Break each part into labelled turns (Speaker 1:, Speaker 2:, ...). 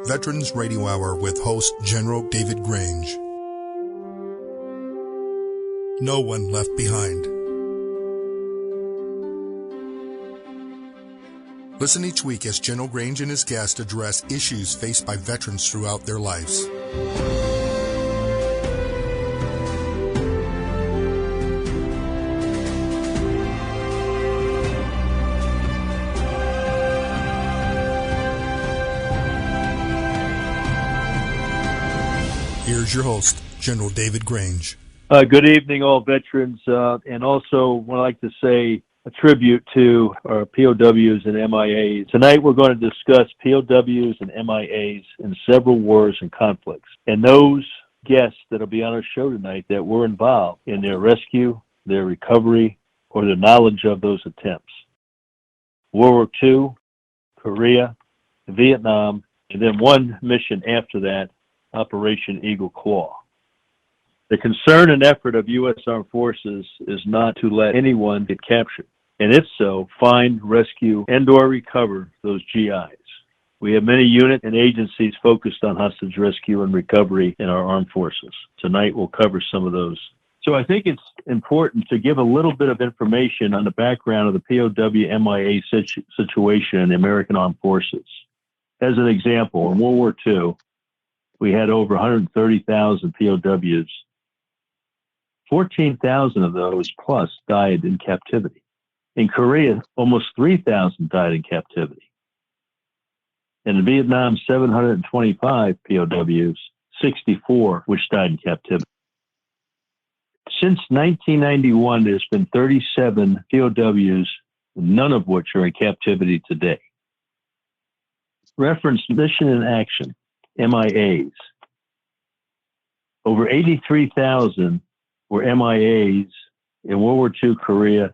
Speaker 1: Veterans Radio Hour with host General David Grange. No one left behind. Listen each week as General Grange and his guests address issues faced by veterans throughout their lives. Here's your host, General David Grange.
Speaker 2: Good evening, all veterans, and also would like to say a tribute to our POWs and MIAs. Tonight we're going to discuss POWs and MIAs in several wars and conflicts, and those guests that will be on our show tonight that were involved in their rescue, their recovery, or their knowledge of those attempts. World War II, Korea, Vietnam, and then one mission after that, Operation Eagle Claw. The concern and effort of U.S. Armed Forces is not to let anyone get captured, and if so, find, rescue, and/or recover those GIs. We have many units and agencies focused on hostage rescue and recovery in our armed forces. Tonight we'll cover some of those. So I think it's important to give a little bit of information on the background of the POW-MIA situation in the American Armed Forces. As an example, in World War II, we had over 130,000 POWs. 14,000 of those plus died in captivity. In Korea, almost 3,000 died in captivity. In Vietnam, 725 POWs, 64 which died in captivity. Since 1991, there's been 37 POWs, none of which are in captivity today. Reference Mission in Action, MIAs. Over 83,000 were MIAs in World War II, Korea,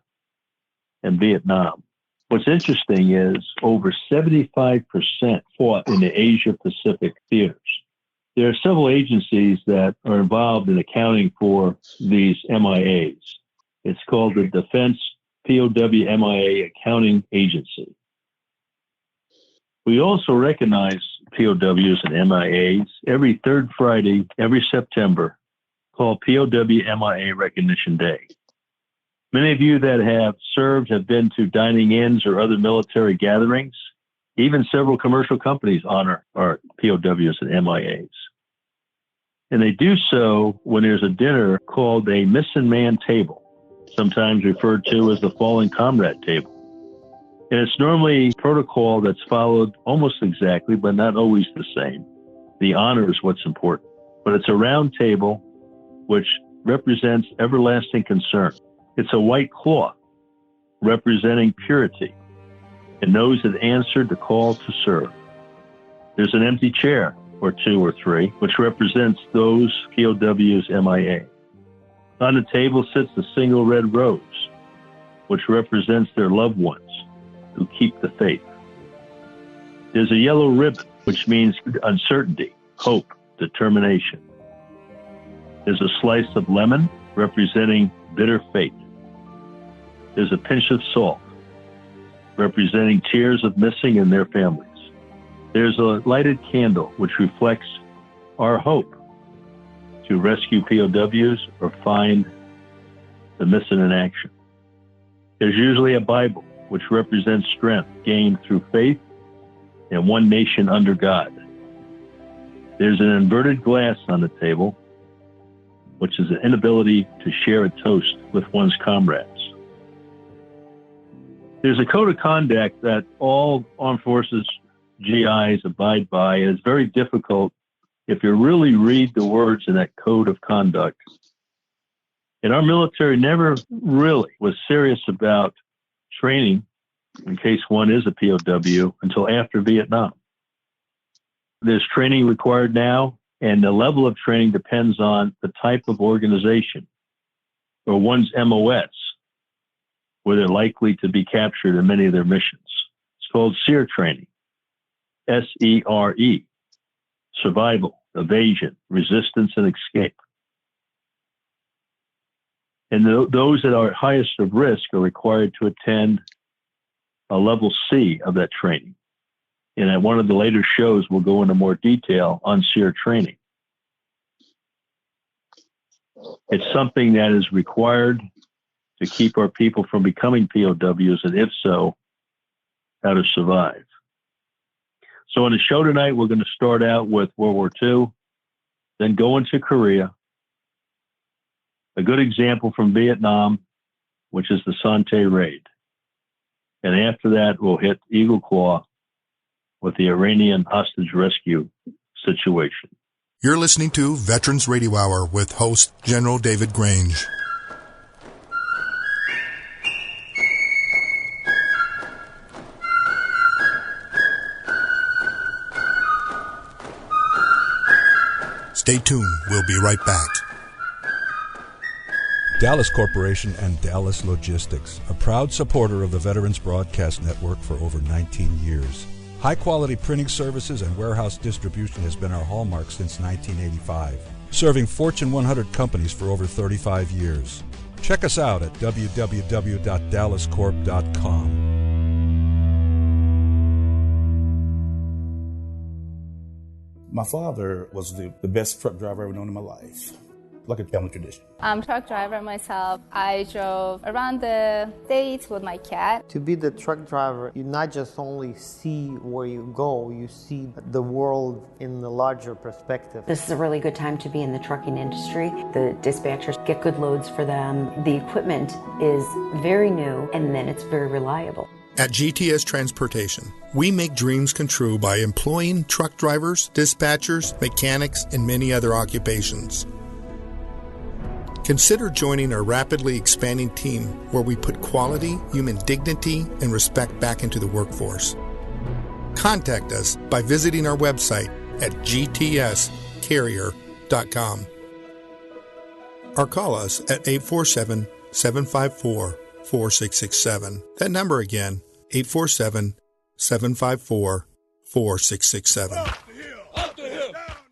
Speaker 2: and Vietnam. What's interesting is over 75% fought in the Asia-Pacific theaters. There are several agencies that are involved in accounting for these MIAs. It's called the Defense POW MIA Accounting Agency. We also recognize POWs and MIAs every third Friday, every September, called POW MIA Recognition Day. Many of you that have served have been to dining inns or other military gatherings. Even several commercial companies honor our POWs and MIAs. And they do so when there's a dinner called a missing man table, sometimes referred to as the fallen comrade table. And it's normally protocol that's followed almost exactly, but not always the same. The honor is what's important. But it's a round table which represents everlasting concern. It's a white cloth representing purity and those that answered the call to serve. There's an empty chair, or two or three, which represents those POWs MIA. On the table sits a single red rose, which represents their loved ones who keep the faith. There's a yellow ribbon, which means uncertainty, hope, determination. There's a slice of lemon representing bitter fate. There's a pinch of salt representing tears of missing and their families. There's a lighted candle which reflects our hope to rescue POWs or find the missing in action. There's usually a Bible which represents strength gained through faith and one nation under God. There's an inverted glass on the table, which is an inability to share a toast with one's comrades. There's a code of conduct that all armed forces GIs abide by, and it's very difficult if you really read the words in that code of conduct. And our military never really was serious about training, in case one is a POW, until after Vietnam. There's training required now, and the level of training depends on the type of organization or one's MOS, where they're likely to be captured in many of their missions. It's called SERE training, SERE, survival, evasion, resistance, and escape. And those that are highest of risk are required to attend a level C of that training. And at one of the later shows, we'll go into more detail on SEER training. It's something that is required to keep our people from becoming POWs, and if so, how to survive. So in the show tonight, we're going to start out with World War II, then go into Korea. A good example from Vietnam, which is the Son Tay Raid. And after that, we'll hit Eagle Claw with the Iranian hostage rescue situation.
Speaker 1: You're listening to Veterans Radio Hour with host General David Grange. Stay tuned. We'll be right back.
Speaker 3: Dallas Corporation and Dallas Logistics, a proud supporter of the Veterans Broadcast Network for over 19 years. High-quality printing services and warehouse distribution has been our hallmark since 1985, serving Fortune 100 companies for over 35 years. Check us out at www.dallascorp.com.
Speaker 4: My father was the best truck driver I've ever known in my life, like a family tradition.
Speaker 5: I'm a truck driver myself. I drove around the States with my cat.
Speaker 6: To be the truck driver, you not just only see where you go, you see the world in the larger perspective.
Speaker 7: This is a really good time to be in the trucking industry. The dispatchers get good loads for them. The equipment is very new, and then it's very reliable.
Speaker 1: At GTS Transportation, we make dreams come true by employing truck drivers, dispatchers, mechanics, and many other occupations. Consider joining our rapidly expanding team where we put quality, human dignity, and respect back into the workforce. Contact us by visiting our website at gtscarrier.com or call us at 847-754-4667. That number again, 847-754-4667.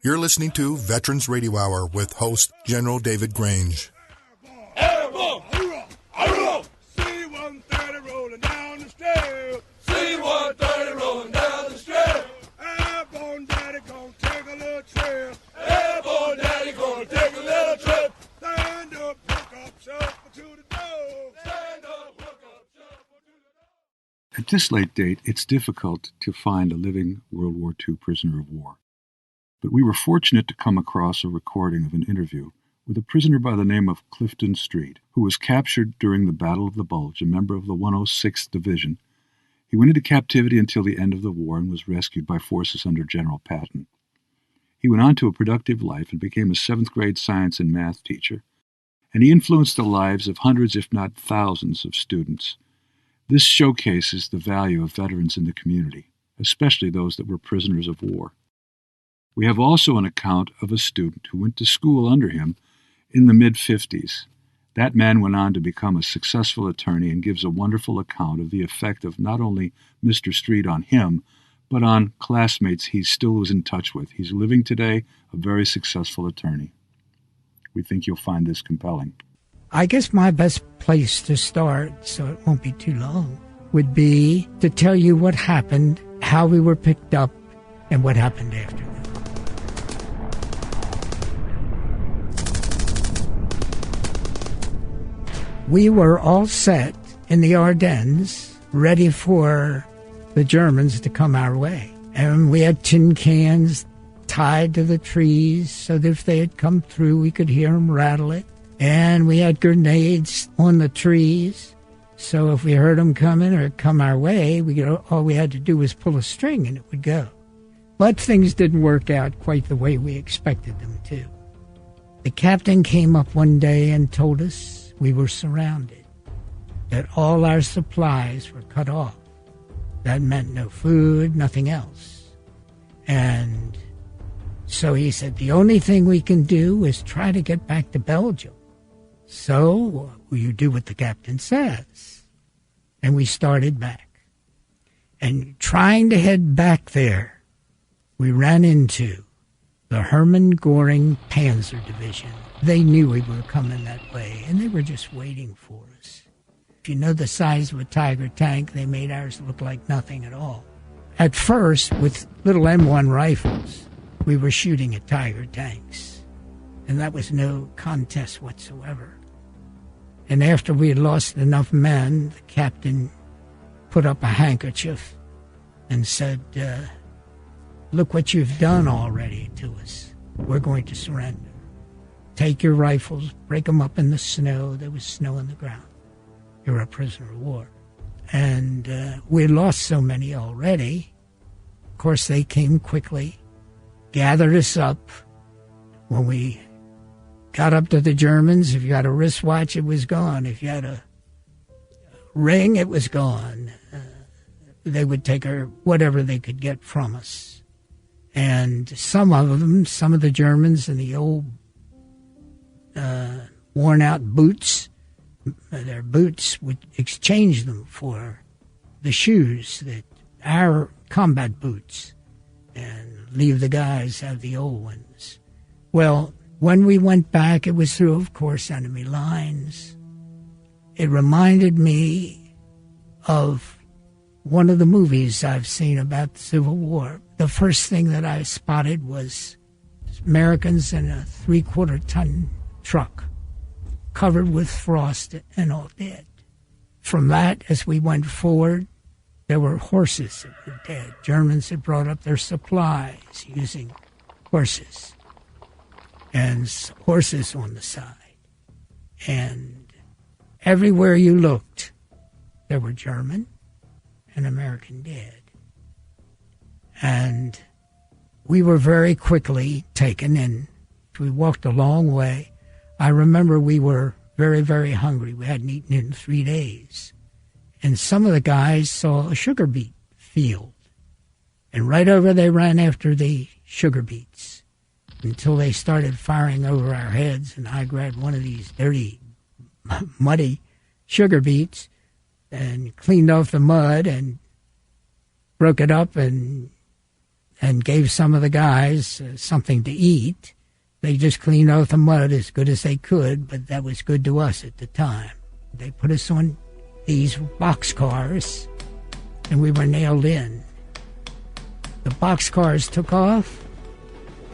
Speaker 1: You're listening to Veterans Radio Hour with host General David Grange.
Speaker 8: C-130 rolling down the stairs. C-130 rolling down the stairs. Airborne daddy gonna take a little trip. Airborne daddy gonna take a little trip. Stand up, hook up, shuffle to the door. Stand up, hook up, shuffle to the door.
Speaker 9: At this late date, it's difficult to find a living World War II prisoner of war. But we were fortunate to come across a recording of an interview with a prisoner by the name of Clifton Streat, who was captured during the Battle of the Bulge, a member of the 106th Division. He went into captivity until the end of the war and was rescued by forces under General Patton. He went on to a productive life and became a 7th grade science and math teacher, and he influenced the lives of hundreds, if not thousands, of students. This showcases the value of veterans in the community, especially those that were prisoners of war. We have also an account of a student who went to school under him in the mid-50s. That man went on to become a successful attorney and gives a wonderful account of the effect of not only Mr. Streat on him, but on classmates he still was in touch with. He's living today, a very successful attorney. We think you'll find this compelling.
Speaker 10: I guess my best place to start, so it won't be too long, would be to tell you what happened, how we were picked up, and what happened after that. We were all set in the Ardennes, ready for the Germans to come our way. And we had tin cans tied to the trees so that if they had come through, we could hear them rattle it. And we had grenades on the trees, so if we heard them coming or come our way, all we had to do was pull a string and it would go. But things didn't work out quite the way we expected them to. The captain came up one day and told us we were surrounded, that all our supplies were cut off. That meant no food, nothing else. And so he said, the only thing we can do is try to get back to Belgium. So you do what the captain says. And we started back. And trying to head back there, we ran into the Hermann Göring Panzer Division. They knew we were coming that way, and they were just waiting for us. If you know the size of a Tiger tank, they made ours look like nothing at all. At first, with little M1 rifles, we were shooting at Tiger tanks, and that was no contest whatsoever. And after we had lost enough men, the captain put up a handkerchief and said, look what you've done already to us. We're going to surrender. Take your rifles, break them up in the snow. There was snow on the ground. You're a prisoner of war. And we lost so many already. Of course, they came quickly, gathered us up. When we got up to the Germans, if you had a wristwatch, it was gone. If you had a ring, it was gone. They would take whatever they could get from us. And some of the Germans in the old worn-out boots, their boots would exchange them for the shoes, our combat boots, and leave the guys have the old ones. Well, when we went back, it was through, of course, enemy lines. It reminded me of one of the movies I've seen about the Civil War. The first thing that I spotted was Americans in a 3/4-ton truck covered with frost and all dead. From that, as we went forward, there were horses that were dead. Germans had brought up their supplies using horses, and horses on the side. And everywhere you looked, there were German and American dead. And we were very quickly taken in. We walked a long way. I remember we were very, very hungry. We hadn't eaten in 3 days. And some of the guys saw a sugar beet field. And right over they ran after the sugar beets until they started firing over our heads. And I grabbed one of these dirty, muddy sugar beets and cleaned off the mud and broke it up and gave some of the guys something to eat. They just cleaned out the mud as good as they could, but that was good to us at the time. They put us on these boxcars, and we were nailed in. The boxcars took off,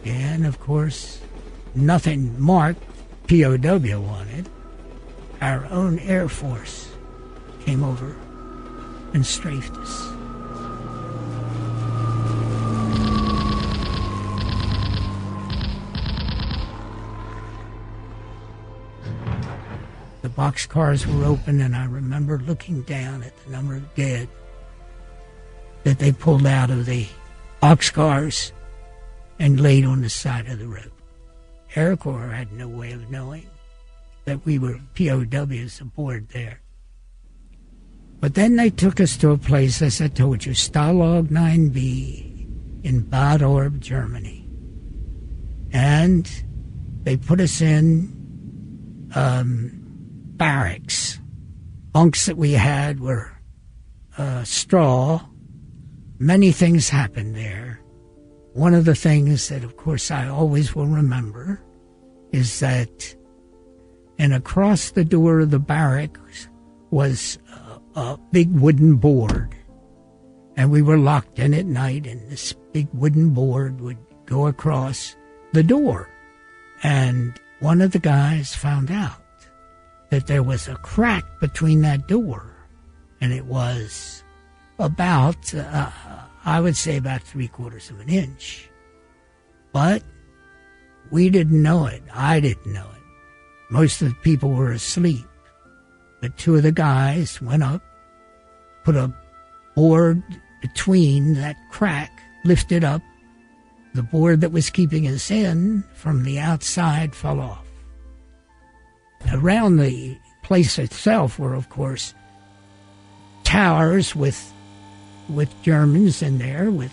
Speaker 10: and, of course, nothing marked POW on it. Our own Air Force came over and strafed us. The boxcars were open, and I remember looking down at the number of dead that they pulled out of the boxcars and laid on the side of the road. Air Corps had no way of knowing that we were POWs aboard there. But then they took us to a place, as I told you, Stalag 9B in Bad Orb, Germany. And they put us in barracks. Bunks that we had were straw. Many things happened there. One of the things that, of course, I always will remember is that, and across the door of the barracks was a big wooden board. And we were locked in at night, and this big wooden board would go across the door. And one of the guys found out that there was a crack between that door, and it was about, I would say about 3/4 of an inch. But we didn't know it. I didn't know it. Most of the people were asleep. But two of the guys went up, put a board between that crack, lifted up. The board that was keeping us in from the outside fell off. Around the place itself were, of course, towers with Germans in there with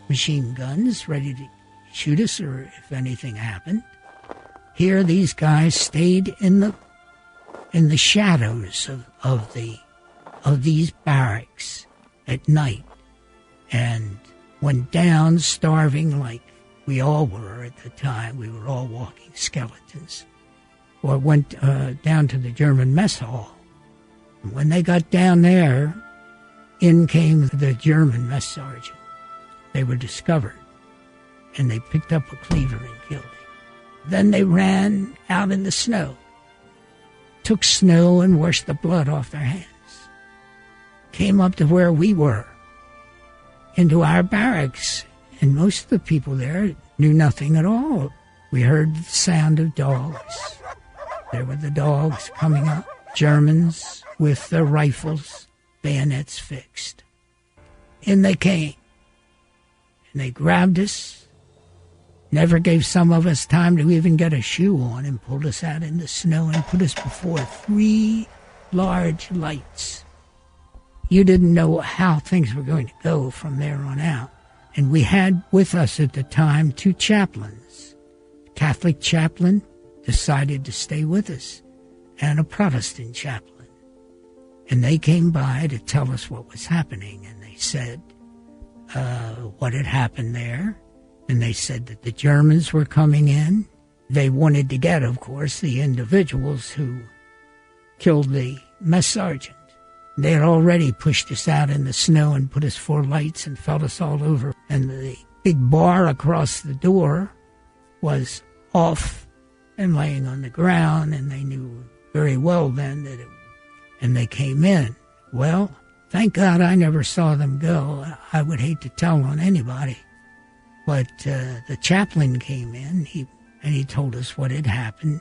Speaker 10: machine guns ready to shoot us or if anything happened. Here, these guys stayed in the shadows of these barracks at night and went down starving like we all were at the time. We were all walking skeletons. Or went down to the German mess hall. And when they got down there, in came the German mess sergeant. they were discovered, and they picked up a cleaver and killed him. Then they ran out in the snow, took snow and washed the blood off their hands, came up to where we were, into our barracks, and most of the people there knew nothing at all. We heard the sound of dogs. There were the dogs coming up, Germans with their rifles, bayonets fixed. In they came, and they grabbed us, never gave some of us time to even get a shoe on, and pulled us out in the snow and put us before 3 large lights. You didn't know how things were going to go from there on out. And we had with us at the time 2 chaplains. A Catholic chaplain decided to stay with us, and a Protestant chaplain. And they came by to tell us what was happening, and they said what had happened there. And they said that the Germans were coming in. They wanted to get, of course, the individuals who killed the mess sergeant. They had already pushed us out in the snow and put us 4 lights and felt us all over. And the big bar across the door was off and laying on the ground, and they knew very well then that and they came in. Well, thank God I never saw them go. I would hate to tell on anybody. But the chaplain came in, he told us what had happened.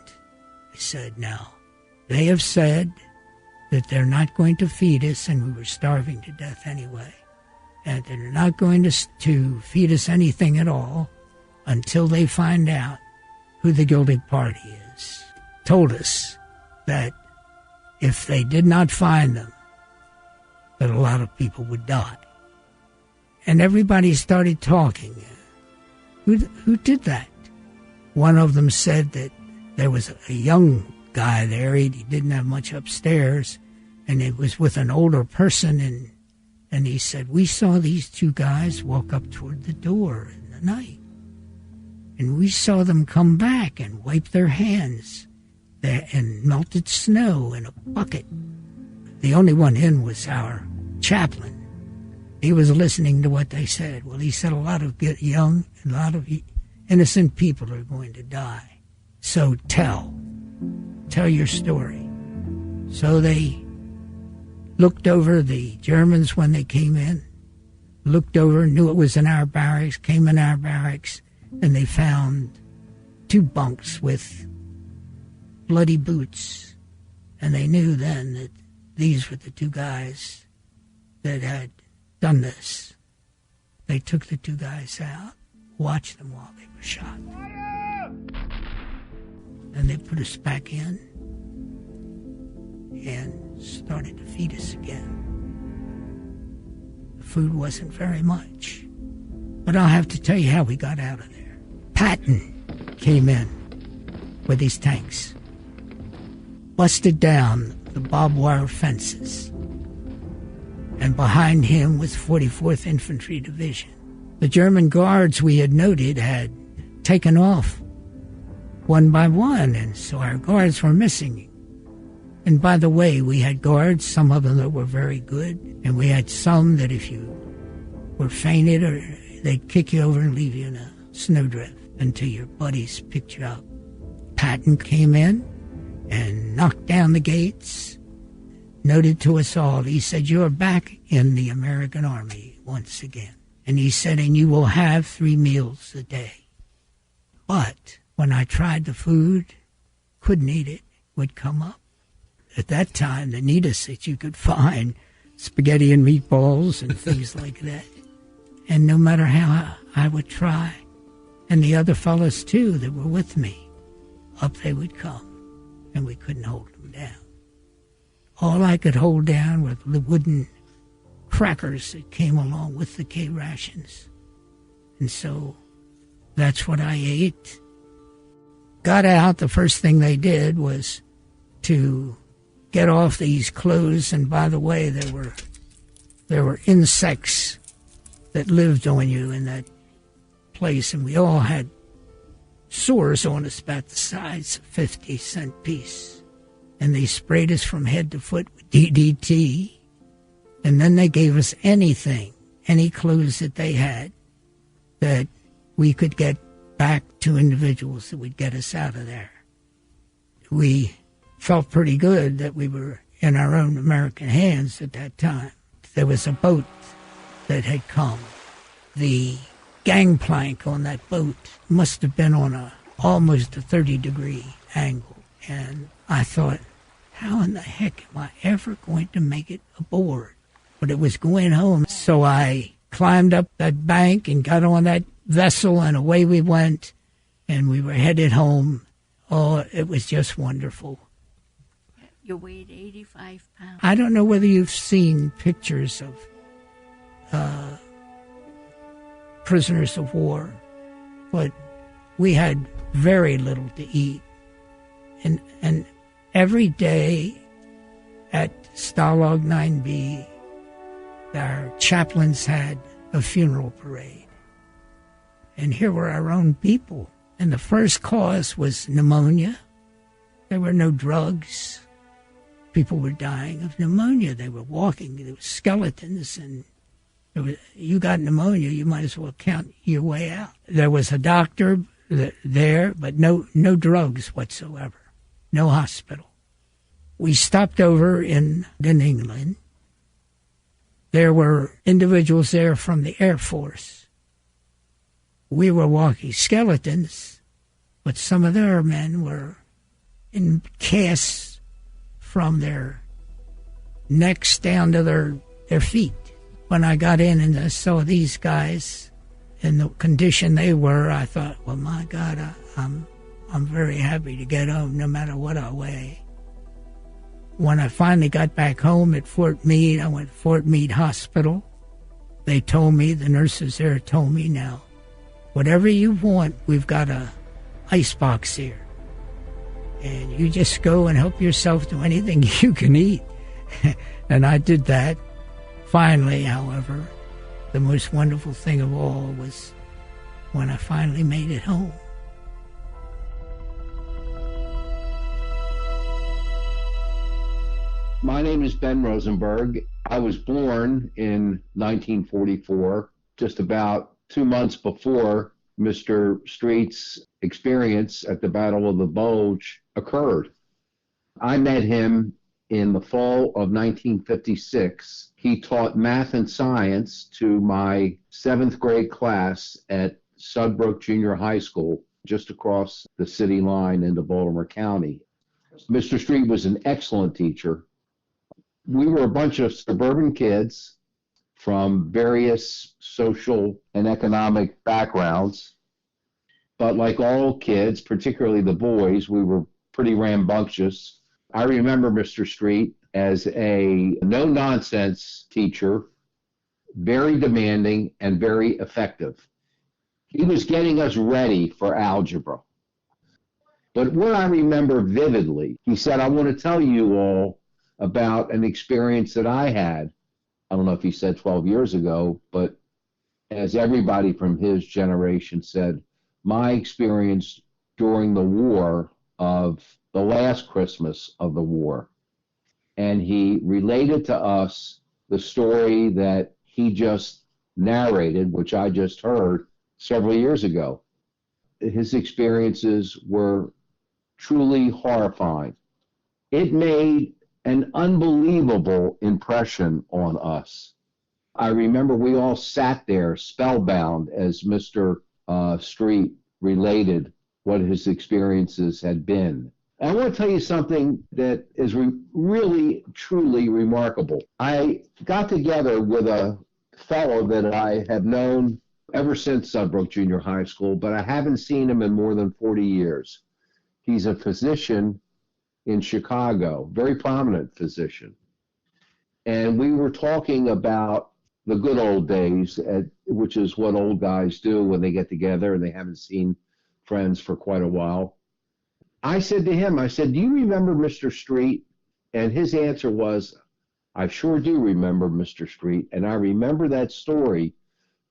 Speaker 10: He said, now, they have said that they're not going to feed us, and we were starving to death anyway, and they're not going to feed us anything at all until they find out who the guilty party is. Told us that if they did not find them, that a lot of people would die. And everybody started talking. Who did that? One of them said that there was a young guy there. He didn't have much upstairs, and it was with an older person, and he said, we saw these 2 guys walk up toward the door in the night, and we saw them come back and wipe their hands and melted snow in a bucket. The only one in was our chaplain. He was listening to what they said. Well, he said a lot of young, a lot of innocent people are going to die. So tell your story. So they looked over the Germans when they came in, looked over, knew it was in our barracks, came in our barracks, and they found 2 bunks with bloody boots. And they knew then that these were the 2 guys that had done this. They took the 2 guys out, watched them while they were shot. And they put us back in and started to feed us again. The food wasn't very much, but I'll have to tell you how we got out of there. Patton came in with his tanks, busted down the barbed wire fences, and behind him was 44th Infantry Division. The German guards we had noted had taken off one by one, and so our guards were missing. And by the way, we had guards, some of them that were very good, and we had some that if you were fainted, or they'd kick you over and leave you in a snowdrift until your buddies picked you up. Patton came in and knocked down the gates, noted to us all, he said, you're back in the American Army once again. And he said, and you will have 3 meals a day. But when I tried the food, couldn't eat it, would come up. At that time, the neatest that you could find, spaghetti and meatballs and things like that. And no matter how I would try, and the other fellows too that were with me, up they would come, and we couldn't hold them down. All I could hold down were the wooden crackers that came along with the K rations. And so that's what I ate. Got out, the first thing they did was to get off these clothes, and by the way, there were insects that lived on you in that place, and we all had sores on us about the size of a 50-cent piece. And they sprayed us from head to foot with DDT, and then they gave us anything, any clothes that they had, that we could get back to individuals that would get us out of there. We felt pretty good that we were in our own American hands at that time. There was a boat that had come. The gangplank on that boat must have been on almost a 30-degree angle. And I thought, how in the heck am I ever going to make it aboard? But it was going home. So I climbed up that bank and got on that vessel, and away we went, and we were headed home. Oh, it was just wonderful.
Speaker 11: You weighed 85 pounds.
Speaker 10: I don't know whether you've seen pictures of prisoners of war, but we had very little to eat. And every day at Stalag 9B, our chaplains had a funeral parade. And here were our own people. And the first cause was pneumonia. There were no drugs. People were dying of pneumonia. They were walking. There were skeletons. And you got pneumonia, you might as well count your way out. There was a doctor there, but no drugs whatsoever. No hospital. We stopped over in England. There were individuals there from the Air Force. We were walking skeletons, but some of their men were in casts from their necks down to their feet. When I got in and I saw these guys in the condition they were, I thought, well, my God, I'm very happy to get home no matter what I weigh. When I finally got back home at Fort Meade, I went to Fort Meade Hospital. They told me, the nurses there told me, now, whatever you want, we've got a icebox here. And you just go and help yourself to anything you can eat. And I did that. Finally, however, the most wonderful thing of all was when I finally made it home.
Speaker 12: My name is Ben Rosenberg. I was born in 1944, just about 2 months before Mr. Streat's experience at the Battle of the Bulge occurred. I met him in the fall of 1956. He taught math and science to my 7th grade class at Sudbrook Junior High School, just across the city line into Baltimore County. Mr. Streat was an excellent teacher. We were a bunch of suburban kids from various social and economic backgrounds. But like all kids, particularly the boys, we were pretty rambunctious. I remember Mr. Streat as a no-nonsense teacher, very demanding and very effective. He was getting us ready for algebra. But what I remember vividly, he said, I want to tell you all about an experience that I had. I don't know if he said 12 years ago, but as everybody from his generation said, my experience during the war of the last Christmas of the war. And he related to us the story that he just narrated, which I just heard several years ago. His experiences were truly horrifying. It made an unbelievable impression on us. I remember we all sat there spellbound as Mr. Streat related what his experiences had been. And I want to tell you something that is really, truly remarkable. I got together with a fellow that I have known ever since Sudbrook Junior High School, but I haven't seen him in more than 40 years. He's a physician in Chicago, very prominent physician. And we were talking about the good old days, which is what old guys do when they get together and they haven't seen friends for quite a while. I said to him, I said, do you remember Mr. Streat? And his answer was, I sure do remember Mr. Streat. And I remember that story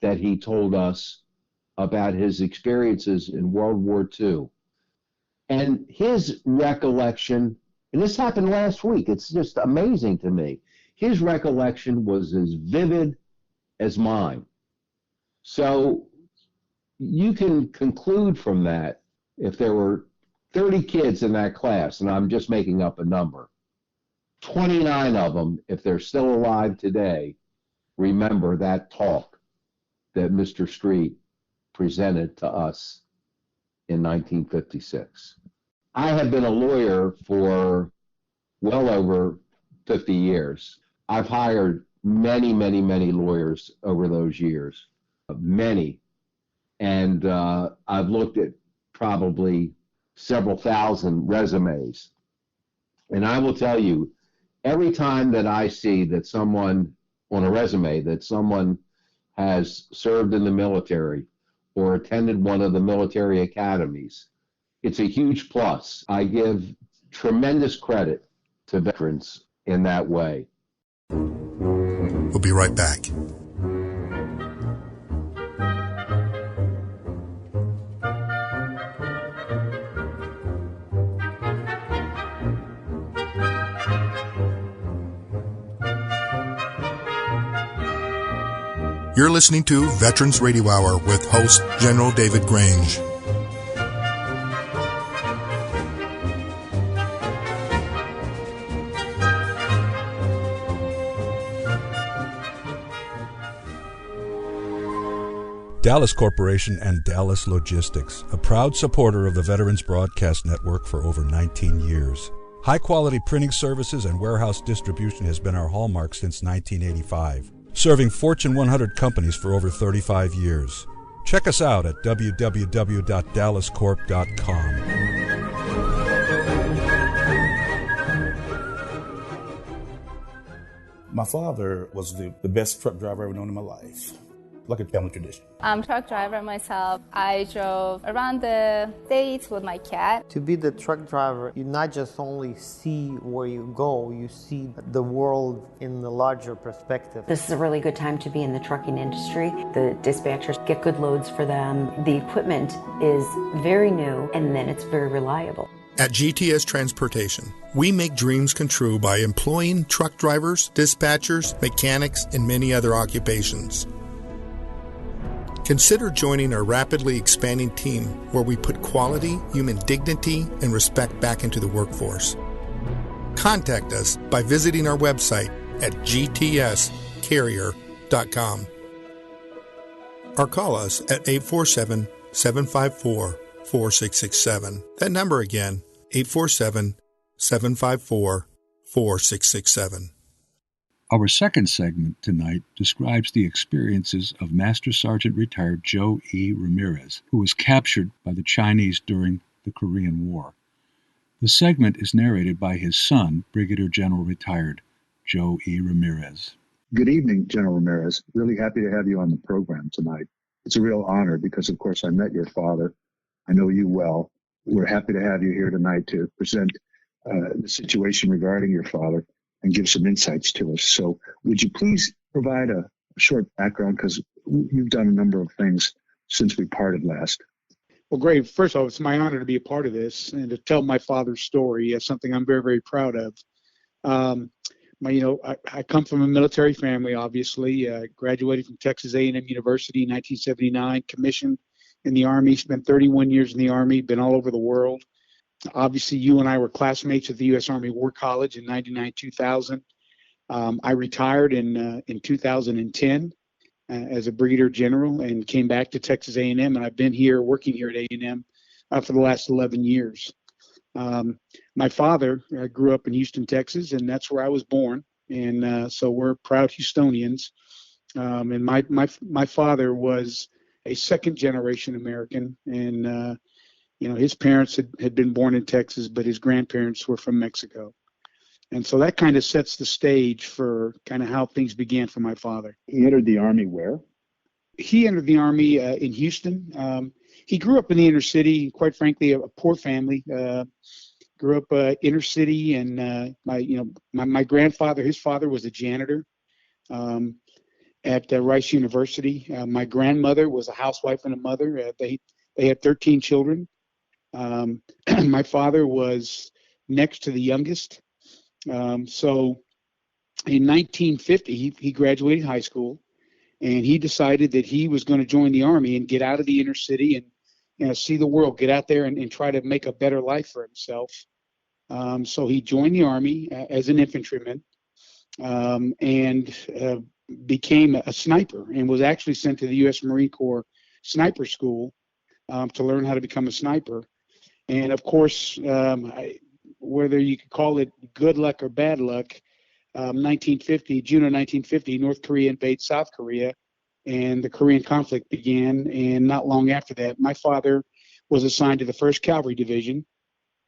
Speaker 12: that he told us about his experiences in World War II. And his recollection, and this happened last week, it's just amazing to me. His recollection was as vivid as mine. So You can conclude from that, if there were 30 kids in that class, and I'm just making up a number, 29 of them, if they're still alive today, remember that talk that Mr. Streat presented to us in 1956. I have been a lawyer for well over 50 years. I've hired many, many, many lawyers over those years, many. And I've looked at probably several thousand resumes. And I will tell you, every time that I see that someone on a resume, that someone has served in the military or attended one of the military academies, it's a huge plus. I give tremendous credit to veterans in that way.
Speaker 1: We'll be right back. You're listening to Veterans Radio Hour with host General David Grange.
Speaker 3: Dallas Corporation and Dallas Logistics, a proud supporter of the Veterans Broadcast Network for over 19 years. High-quality printing services and warehouse distribution has been our hallmark since 1985, serving Fortune 100 companies for over 35 years. Check us out at www.dallascorp.com.
Speaker 4: My father was the best truck driver I've ever known in my life. Like a family tradition.
Speaker 5: I'm a truck driver myself. I drove around the States with my cat.
Speaker 6: To be the truck driver, you not just only see where you go, you see the world in the larger perspective.
Speaker 7: This is a really good time to be in the trucking industry. The dispatchers get good loads for them. The equipment is very new, and then it's very reliable.
Speaker 1: At GTS Transportation, we make dreams come true by employing truck drivers, dispatchers, mechanics, and many other occupations. Consider joining our rapidly expanding team where we put quality, human dignity, and respect back into the workforce. Contact us by visiting our website at gtscarrier.com or call us at 847-754-4667. That number again, 847-754-4667.
Speaker 9: Our second segment tonight describes the experiences of Master Sergeant Retired Joe E. Ramirez, who was captured by the Chinese during the Korean War. The segment is narrated by his son, Brigadier General Retired Joe E. Ramirez.
Speaker 13: Good evening, General Ramirez. Really happy to have you on the program tonight. It's a real honor because, of course, I met your father. I know you well. We're happy to have you here tonight to present the situation regarding your father and give some insights to us. So would you please provide a short background, because you've done a number of things since we parted last.
Speaker 14: Well, great. First of all, it's my honor to be a part of this and to tell my father's story. It's something I'm very, very proud of. I come from a military family, obviously. Graduated from Texas A&M University in 1979, commissioned in the Army, spent 31 years in the Army, been all over the world. Obviously, you and I were classmates at the U.S. Army War College in 99-2000. I retired in 2010 as a Brigadier General and came back to Texas A&M, and I've been here working here at A&M for the last 11 years. My father grew up in Houston, Texas, and that's where I was born, and so we're proud Houstonians. And my father was a second-generation American, and his parents had been born in Texas, but his grandparents were from Mexico. And so that kind of sets the stage for kind of how things began for my father.
Speaker 13: He entered the Army where?
Speaker 14: He entered the Army in Houston. He grew up in the inner city, quite frankly, a poor family. Grew up inner city, and my grandfather, his father was a janitor at Rice University. My grandmother was a housewife and a mother. They had 13 children. My father was next to the youngest. So in 1950, he graduated high school, and he decided that he was going to join the Army and get out of the inner city and see the world, get out there and try to make a better life for himself. So he joined the Army as an infantryman and became a sniper, and was actually sent to the U.S. Marine Corps sniper school to learn how to become a sniper. And of course, whether you could call it good luck or bad luck, June of 1950, North Korea invades South Korea, and the Korean conflict began. And not long after that, my father was assigned to the 1st Cavalry Division,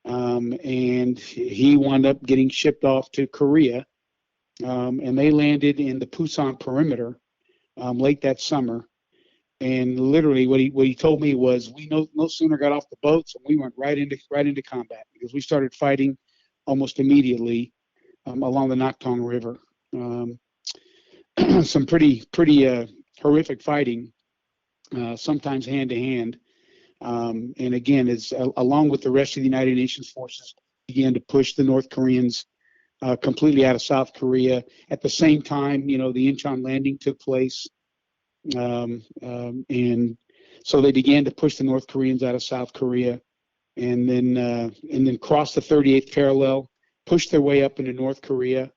Speaker 14: and he wound up getting shipped off to Korea, and they landed in the Pusan perimeter late that summer. And literally, what he told me was, we no sooner got off the boats and we went right into combat, because we started fighting almost immediately along the Nakhtong River. Some pretty horrific fighting, sometimes hand to hand. And again, it's along with the rest of the United Nations forces began to push the North Koreans completely out of South Korea. At the same time, the Incheon landing took place. And so they began to push the North Koreans out of South Korea, and then crossed the 38th parallel, pushed their way up into North Korea.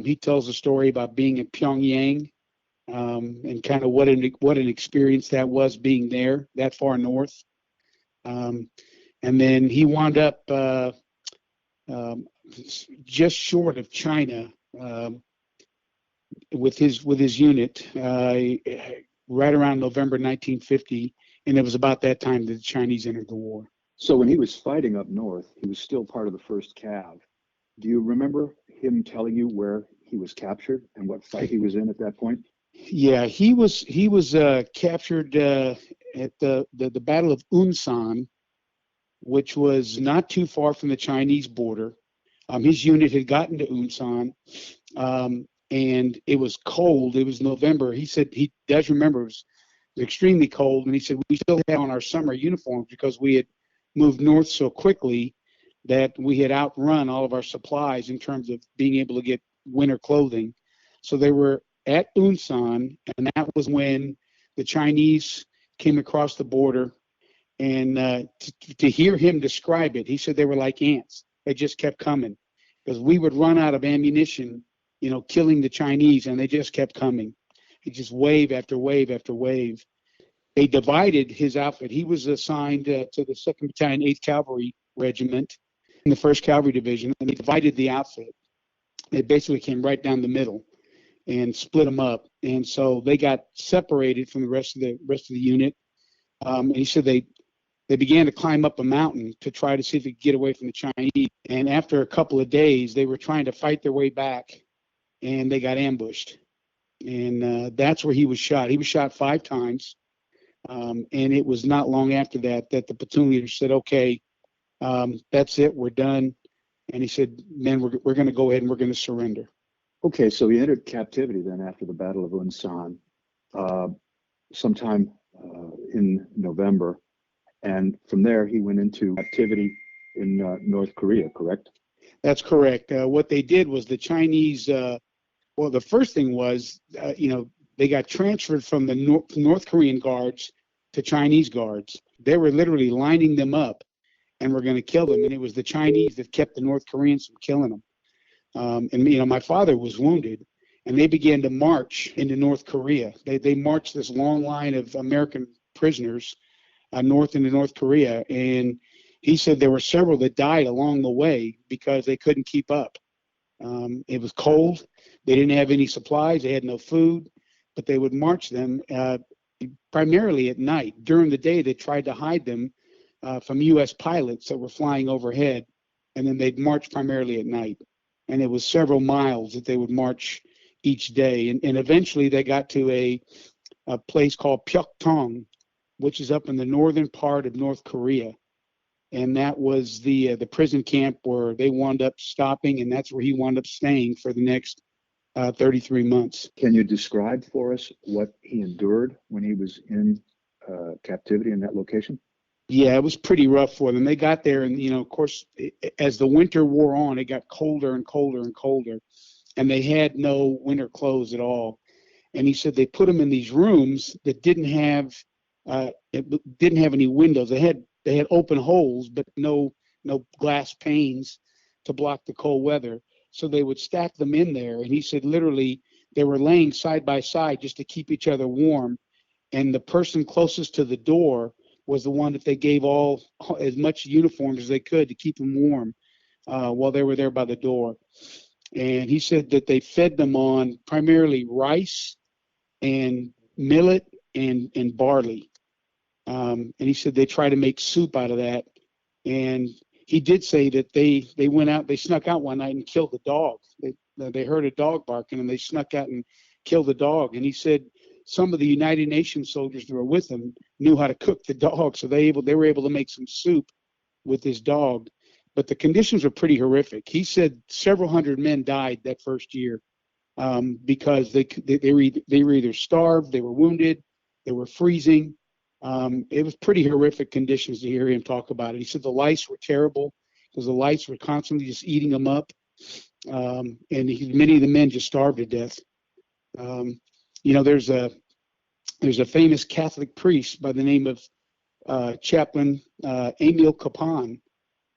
Speaker 14: He tells a story about being in Pyongyang, and kind of what an experience that was, being there that far north. And then he wound up just short of China with his unit right around November 1950, and it was about that time that the Chinese entered the war.
Speaker 9: So when he was fighting up north, he was still part of the 1st Cav. Do you remember him telling you where he was captured and what fight he was in at that point?
Speaker 14: Yeah, he was captured at the Battle of Unsan, which was not too far from the Chinese border. His unit had gotten to Unsan, and it was cold. It was November. He said he does remember it was extremely cold, and he said we still had on our summer uniforms because we had moved north so quickly that we had outrun all of our supplies in terms of being able to get winter clothing. So they were at Unsan, and that was when the Chinese came across the border. And to hear him describe it, he said they were like ants. They just kept coming, because we would run out of ammunition, killing the Chinese, and they just kept coming. He just wave after wave after wave. They divided his outfit. He was assigned to the 2nd Battalion, 8th Cavalry Regiment in the 1st Cavalry Division, and they divided the outfit. They basically came right down the middle and split them up. And so they got separated from the rest of the unit. And he said they began to climb up a mountain to try to see if they could get away from the Chinese. And after a couple of days, they were trying to fight their way back, and they got ambushed. And that's where he was shot. He was shot 5 times. And it was not long after that the platoon leader said, okay, that's it, we're done. And he said, man, we're going to go ahead and we're going to surrender.
Speaker 9: Okay, so he entered captivity then after the Battle of Unsan, sometime in November. And from there, he went into captivity in North Korea, correct?
Speaker 14: That's correct. What they did was the Chinese, well, the first thing was, they got transferred from the North Korean guards to Chinese guards. They were literally lining them up and were going to kill them. And it was the Chinese that kept the North Koreans from killing them. And my father was wounded, and they began to march into North Korea. They marched this long line of American prisoners north into North Korea. And he said there were several that died along the way because they couldn't keep up. It was cold. They didn't have any supplies. They had no food, but they would march them primarily at night. During the day, they tried to hide them from U.S. pilots that were flying overhead, and then they'd march primarily at night. And it was several miles that they would march each day. And eventually they got to a place called Pyeongtaek, which is up in the northern part of North Korea. And that was the prison camp where they wound up stopping, and that's where he wound up staying for the next 33 months.
Speaker 9: Can you describe for us what he endured when he was in captivity in that location?
Speaker 14: Yeah, it was pretty rough for them. They got there, and of course, as the winter wore on, it got colder and colder and colder, and they had no winter clothes at all. And he said they put them in these rooms that didn't have any windows. They had open holes, but no glass panes to block the cold weather. So they would stack them in there. And he said literally they were laying side by side just to keep each other warm. And the person closest to the door was the one that they gave as much uniforms as they could to keep them warm while they were there by the door. And he said that they fed them on primarily rice and millet and barley. And he said they try to make soup out of that. And he did say that they snuck out one night and killed the dog. They heard a dog barking and they snuck out and killed the dog. And he said some of the United Nations soldiers that were with him knew how to cook the dog, so they were able to make some soup with this dog. But the conditions were pretty horrific. He said several hundred men died that first year because they were either starved, they were wounded, they were freezing. It was pretty horrific conditions to hear him talk about it. He said the lice were terrible because the lice were constantly just eating them up, and many of the men just starved to death. There's a famous Catholic priest by the name of Chaplain Emil Capon,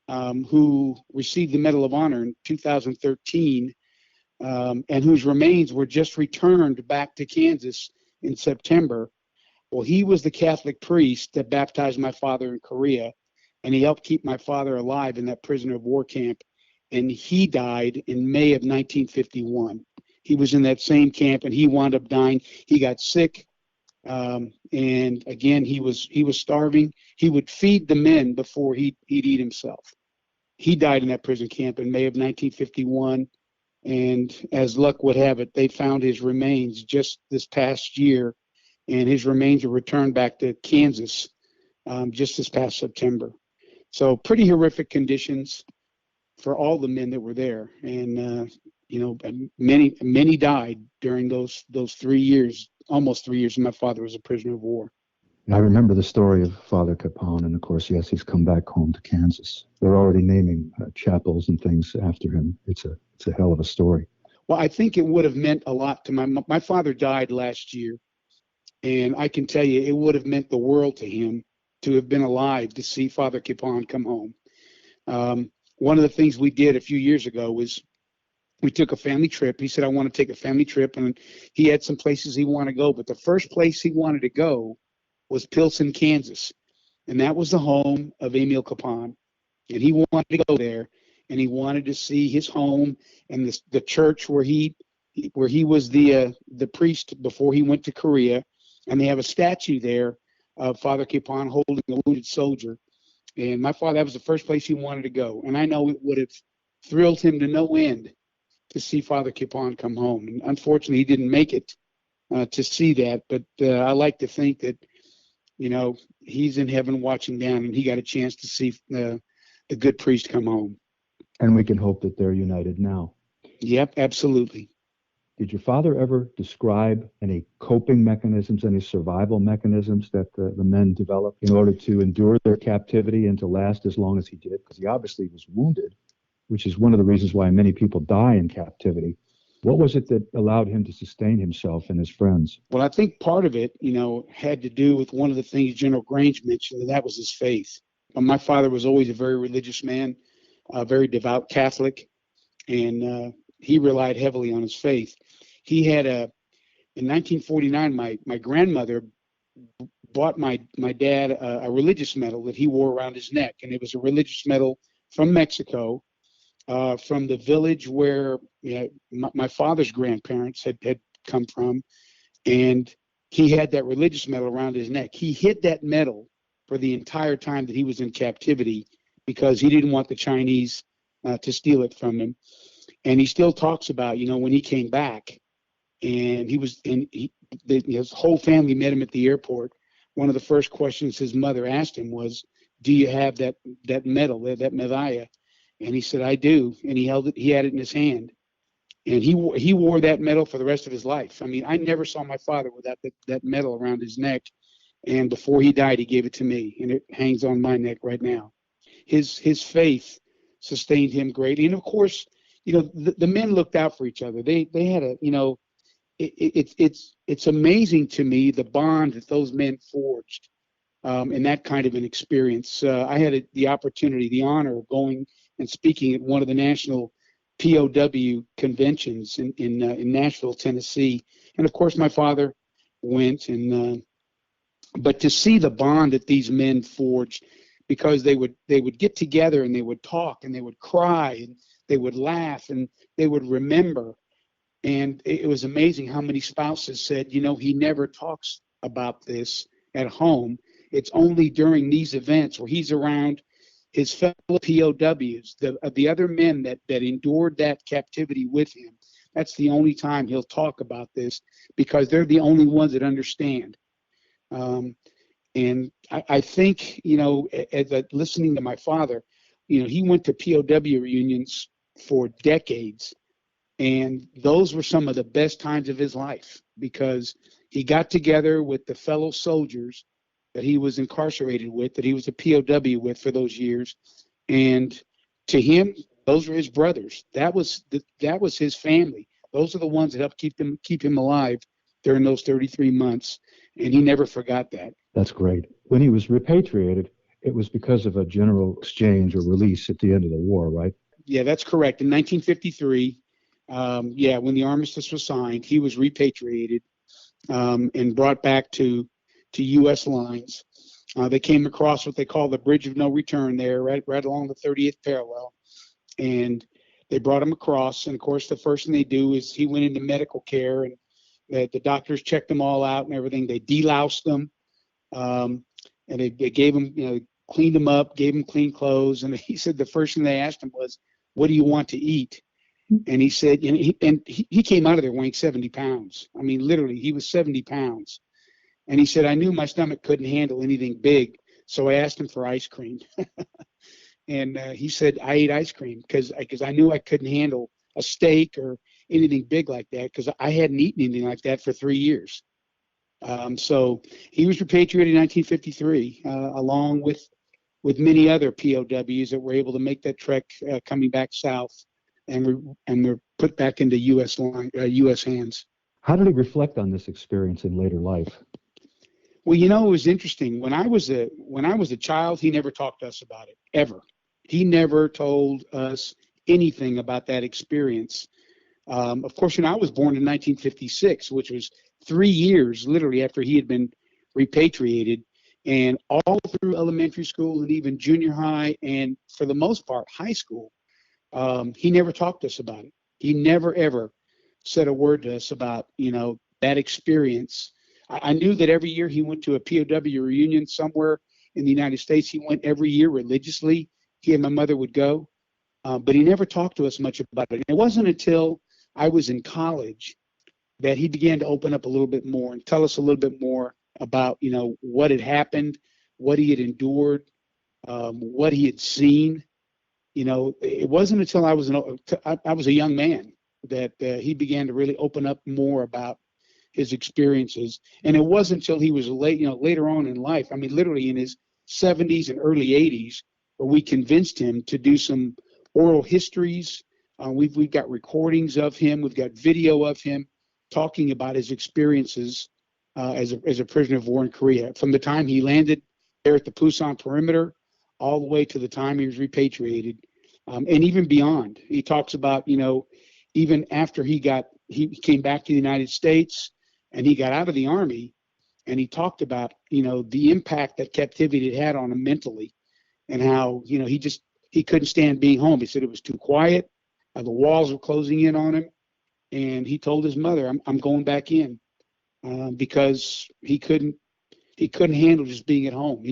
Speaker 14: who received the Medal of Honor in 2013, and whose remains were just returned back to Kansas in September. Well, he was the Catholic priest that baptized my father in Korea, and he helped keep my father alive in that prisoner of war camp. And he died in May of 1951. He was in that same camp, and he wound up dying. He got sick, and again, he was starving. He would feed the men before he'd eat himself. He died in that prison camp in May of 1951, and as luck would have it, they found his remains just this past year, and his remains were returned back to Kansas just this past September. So pretty horrific conditions for all the men that were there, and many died during those 3 years, almost 3 years, when my father was a prisoner of war.
Speaker 15: I remember the story of Father Capon, and of course, yes, he's come back home to Kansas. They're already naming chapels and things after him. It's a hell of a story.
Speaker 14: Well, I think it would have meant a lot to my father died last year, and I can tell you it would have meant the world to him to have been alive to see Father Capon come home. One of the things we did a few years ago was we took a family trip. He said, I want to take a family trip, and he had some places he wanted to go, but the first place he wanted to go was Pilsen, Kansas, and that was the home of Emil Capon, and he wanted to go there, and he wanted to see his home and the church where he was the priest before he went to Korea, and they have a statue there of Father Capon holding a wounded soldier. And my father, that was the first place he wanted to go. And I know it would have thrilled him to no end to see Father Capon come home. And unfortunately, he didn't make it to see that. But I like to think that, he's in heaven watching down, and he got a chance to see the good priest come home.
Speaker 15: And we can hope that they're united now.
Speaker 14: Yep, absolutely.
Speaker 15: Did your father ever describe any coping mechanisms, any survival mechanisms that the men developed in order to endure their captivity and to last as long as he did? Because he obviously was wounded, which is one of the reasons why many people die in captivity. What was it that allowed him to sustain himself and his friends?
Speaker 14: Well, I think part of it, had to do with one of the things General Grange mentioned, and that was his faith. My father was always a very religious man, a very devout Catholic, and he relied heavily on his faith. He had in 1949, my grandmother bought my dad a religious medal that he wore around his neck, and it was a religious medal from Mexico, from the village where my father's grandparents had come from, and he had that religious medal around his neck. He hid that medal for the entire time that he was in captivity because he didn't want the Chinese to steal it from him. And he still talks about, when he came back, and his whole family met him at the airport. One of the first questions his mother asked him was, "Do you have that medal, that medalla?" And he said, "I do." And he held it. He had it in his hand, and he wore that medal for the rest of his life. I mean, I never saw my father without that medal around his neck. And before he died, he gave it to me, and it hangs on my neck right now. His faith sustained him greatly, and of course, the men looked out for each other. They had it's amazing to me the bond that those men forged in that kind of an experience. I had the opportunity, the honor of going and speaking at one of the national POW conventions in Nashville, Tennessee, and of course my father went. And but to see the bond that these men forged, because they would get together and they would talk and they would cry and they would laugh and they would remember. And it was amazing how many spouses said, you know, he never talks about this at home. It's only during these events where he's around his fellow POWs, the other men that endured that captivity with him. That's the only time he'll talk about this, because they're the only ones that understand. And I think, you know, listening to my father, you know, he went to POW reunions for decades. And those were some of the best times of his life, because he got together with the fellow soldiers that he was incarcerated with, that he was a POW with for those years. And to him, those were his brothers. That was his family. Those are the ones that helped keep him alive during those 33 months. And he never forgot that.
Speaker 15: That's great. When he was repatriated, it was because of a general exchange or release at the end of the war, right?
Speaker 14: Yeah, that's correct. In 1953, when the armistice was signed, he was repatriated and brought back to U.S. lines. They came across what they call the Bridge of No Return there, right along the 30th parallel. And they brought him across. And, of course, the first thing they do is he went into medical care, and the doctors checked them all out and everything. They deloused them, and they gave him, you know, cleaned him up, gave him clean clothes. And he said the first thing they asked him was, "What do you want to eat?" And he said, you know, he came out of there weighing 70 pounds. I mean, literally, he was 70 pounds. And he said, "I knew my stomach couldn't handle anything big, so I asked him for ice cream." And he said, "I ate ice cream because I knew I couldn't handle a steak or anything big like that, because I hadn't eaten anything like that for 3 years." So he was repatriated in 1953, along with many other POWs that were able to make that trek coming back south, and were put back into U.S. hands.
Speaker 15: How did he reflect on this experience in later life?
Speaker 14: Well, you know, it was interesting. When I was a child, he never talked to us about it, ever. He never told us anything about that experience. Of course, when I was born in 1956, which was 3 years literally after he had been repatriated, and all through elementary school and even junior high, and for the most part, high school, he never talked to us about it. He never, ever said a word to us about, you know, that experience. I knew that every year he went to a POW reunion somewhere in the United States. He went every year religiously. He and my mother would go, but he never talked to us much about it. And it wasn't until I was in college that he began to open up a little bit more and tell us a little bit more about, you know, what had happened, what he had endured, what he had seen. You know, it wasn't until I was a young man that he began to really open up more about his experiences. And it wasn't until he was later on in life, I mean, literally in his 70s and early 80s, where we convinced him to do some oral histories. We've got recordings of him. We've got video of him talking about his experiences as a prisoner of war in Korea, from the time he landed there at the Pusan perimeter all the way to the time he was repatriated, and even beyond. He talks about, you know, even after he came back to the United States and he got out of the Army, and he talked about, you know, the impact that captivity had on him mentally, and how, you know, he couldn't stand being home. He said it was too quiet. The walls were closing in on him. And he told his mother, I'm going back in, because he couldn't handle just being at home.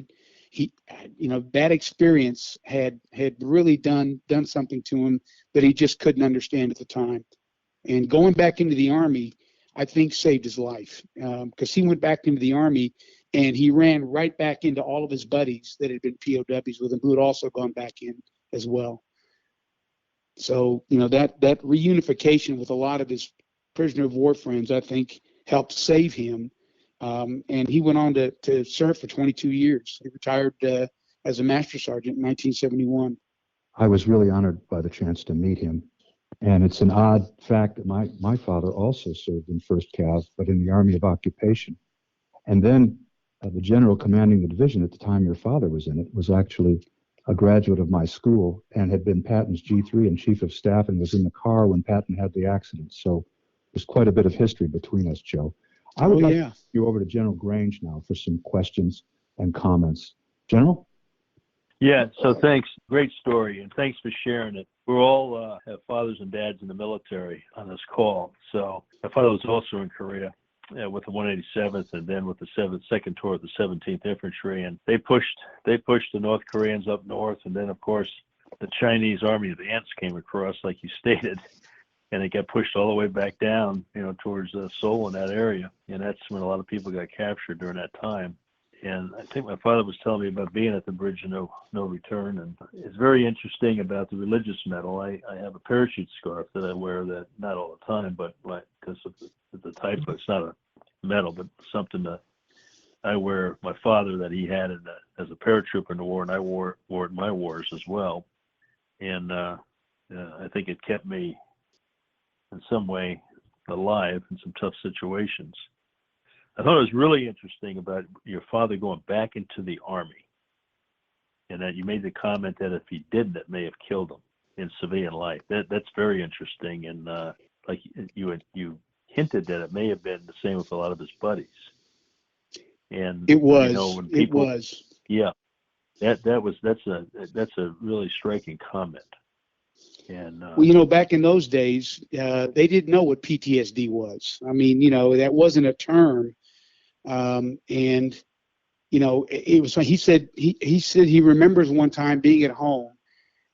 Speaker 14: He you know, that experience had really done something to him that he just couldn't understand at the time. And going back into the Army, I think, saved his life, because he went back into the Army and he ran right back into all of his buddies that had been POWs with him, who had also gone back in as well. So, you know, that reunification with a lot of his prisoner of war friends, I think, helped save him. And he went on to serve for 22 years. He retired as a master sergeant in 1971.
Speaker 15: I was really honored by the chance to meet him. And it's an odd fact that my father also served in 1st Cav, but in the Army of Occupation. And then the general commanding the division at the time your father was in it was actually a graduate of my school and had been Patton's G3 and chief of staff and was in the car when Patton had the accident. So there's quite a bit of history between us, Joe. I would like to turn you over to General Grange now for some questions and comments. General?
Speaker 2: Yeah, so thanks. Great story, and thanks for sharing it. We're all have fathers and dads in the military on this call. So my father was also in Korea with the 187th and then with the 2nd Tour of the 17th Infantry, and they pushed the North Koreans up north, and then of course the Chinese Army of the Ants came across, like you stated, and it got pushed all the way back down, towards Seoul in that area, and that's when a lot of people got captured during that time. And I think my father was telling me about being at the Bridge of No Return, and it's very interesting about the religious medal. I have a parachute scarf that I wear, that not all the time, but because of the type, it's not a medal, but something that I wear. My father, that he had as a paratrooper in the war, and I wore it in my wars as well. And I think it kept me in some way alive in some tough situations. I thought it was really interesting about your father going back into the Army, and that you made the comment that if he didn't, it may have killed him in civilian life. That's very interesting, and like you hinted that it may have been the same with a lot of his buddies. And
Speaker 14: it was.
Speaker 2: When people,
Speaker 14: it was.
Speaker 2: Yeah, that's a really striking comment. And
Speaker 14: well, back in those days, they didn't know what PTSD was. I mean, that wasn't a term. And it was. He said he remembers one time being at home,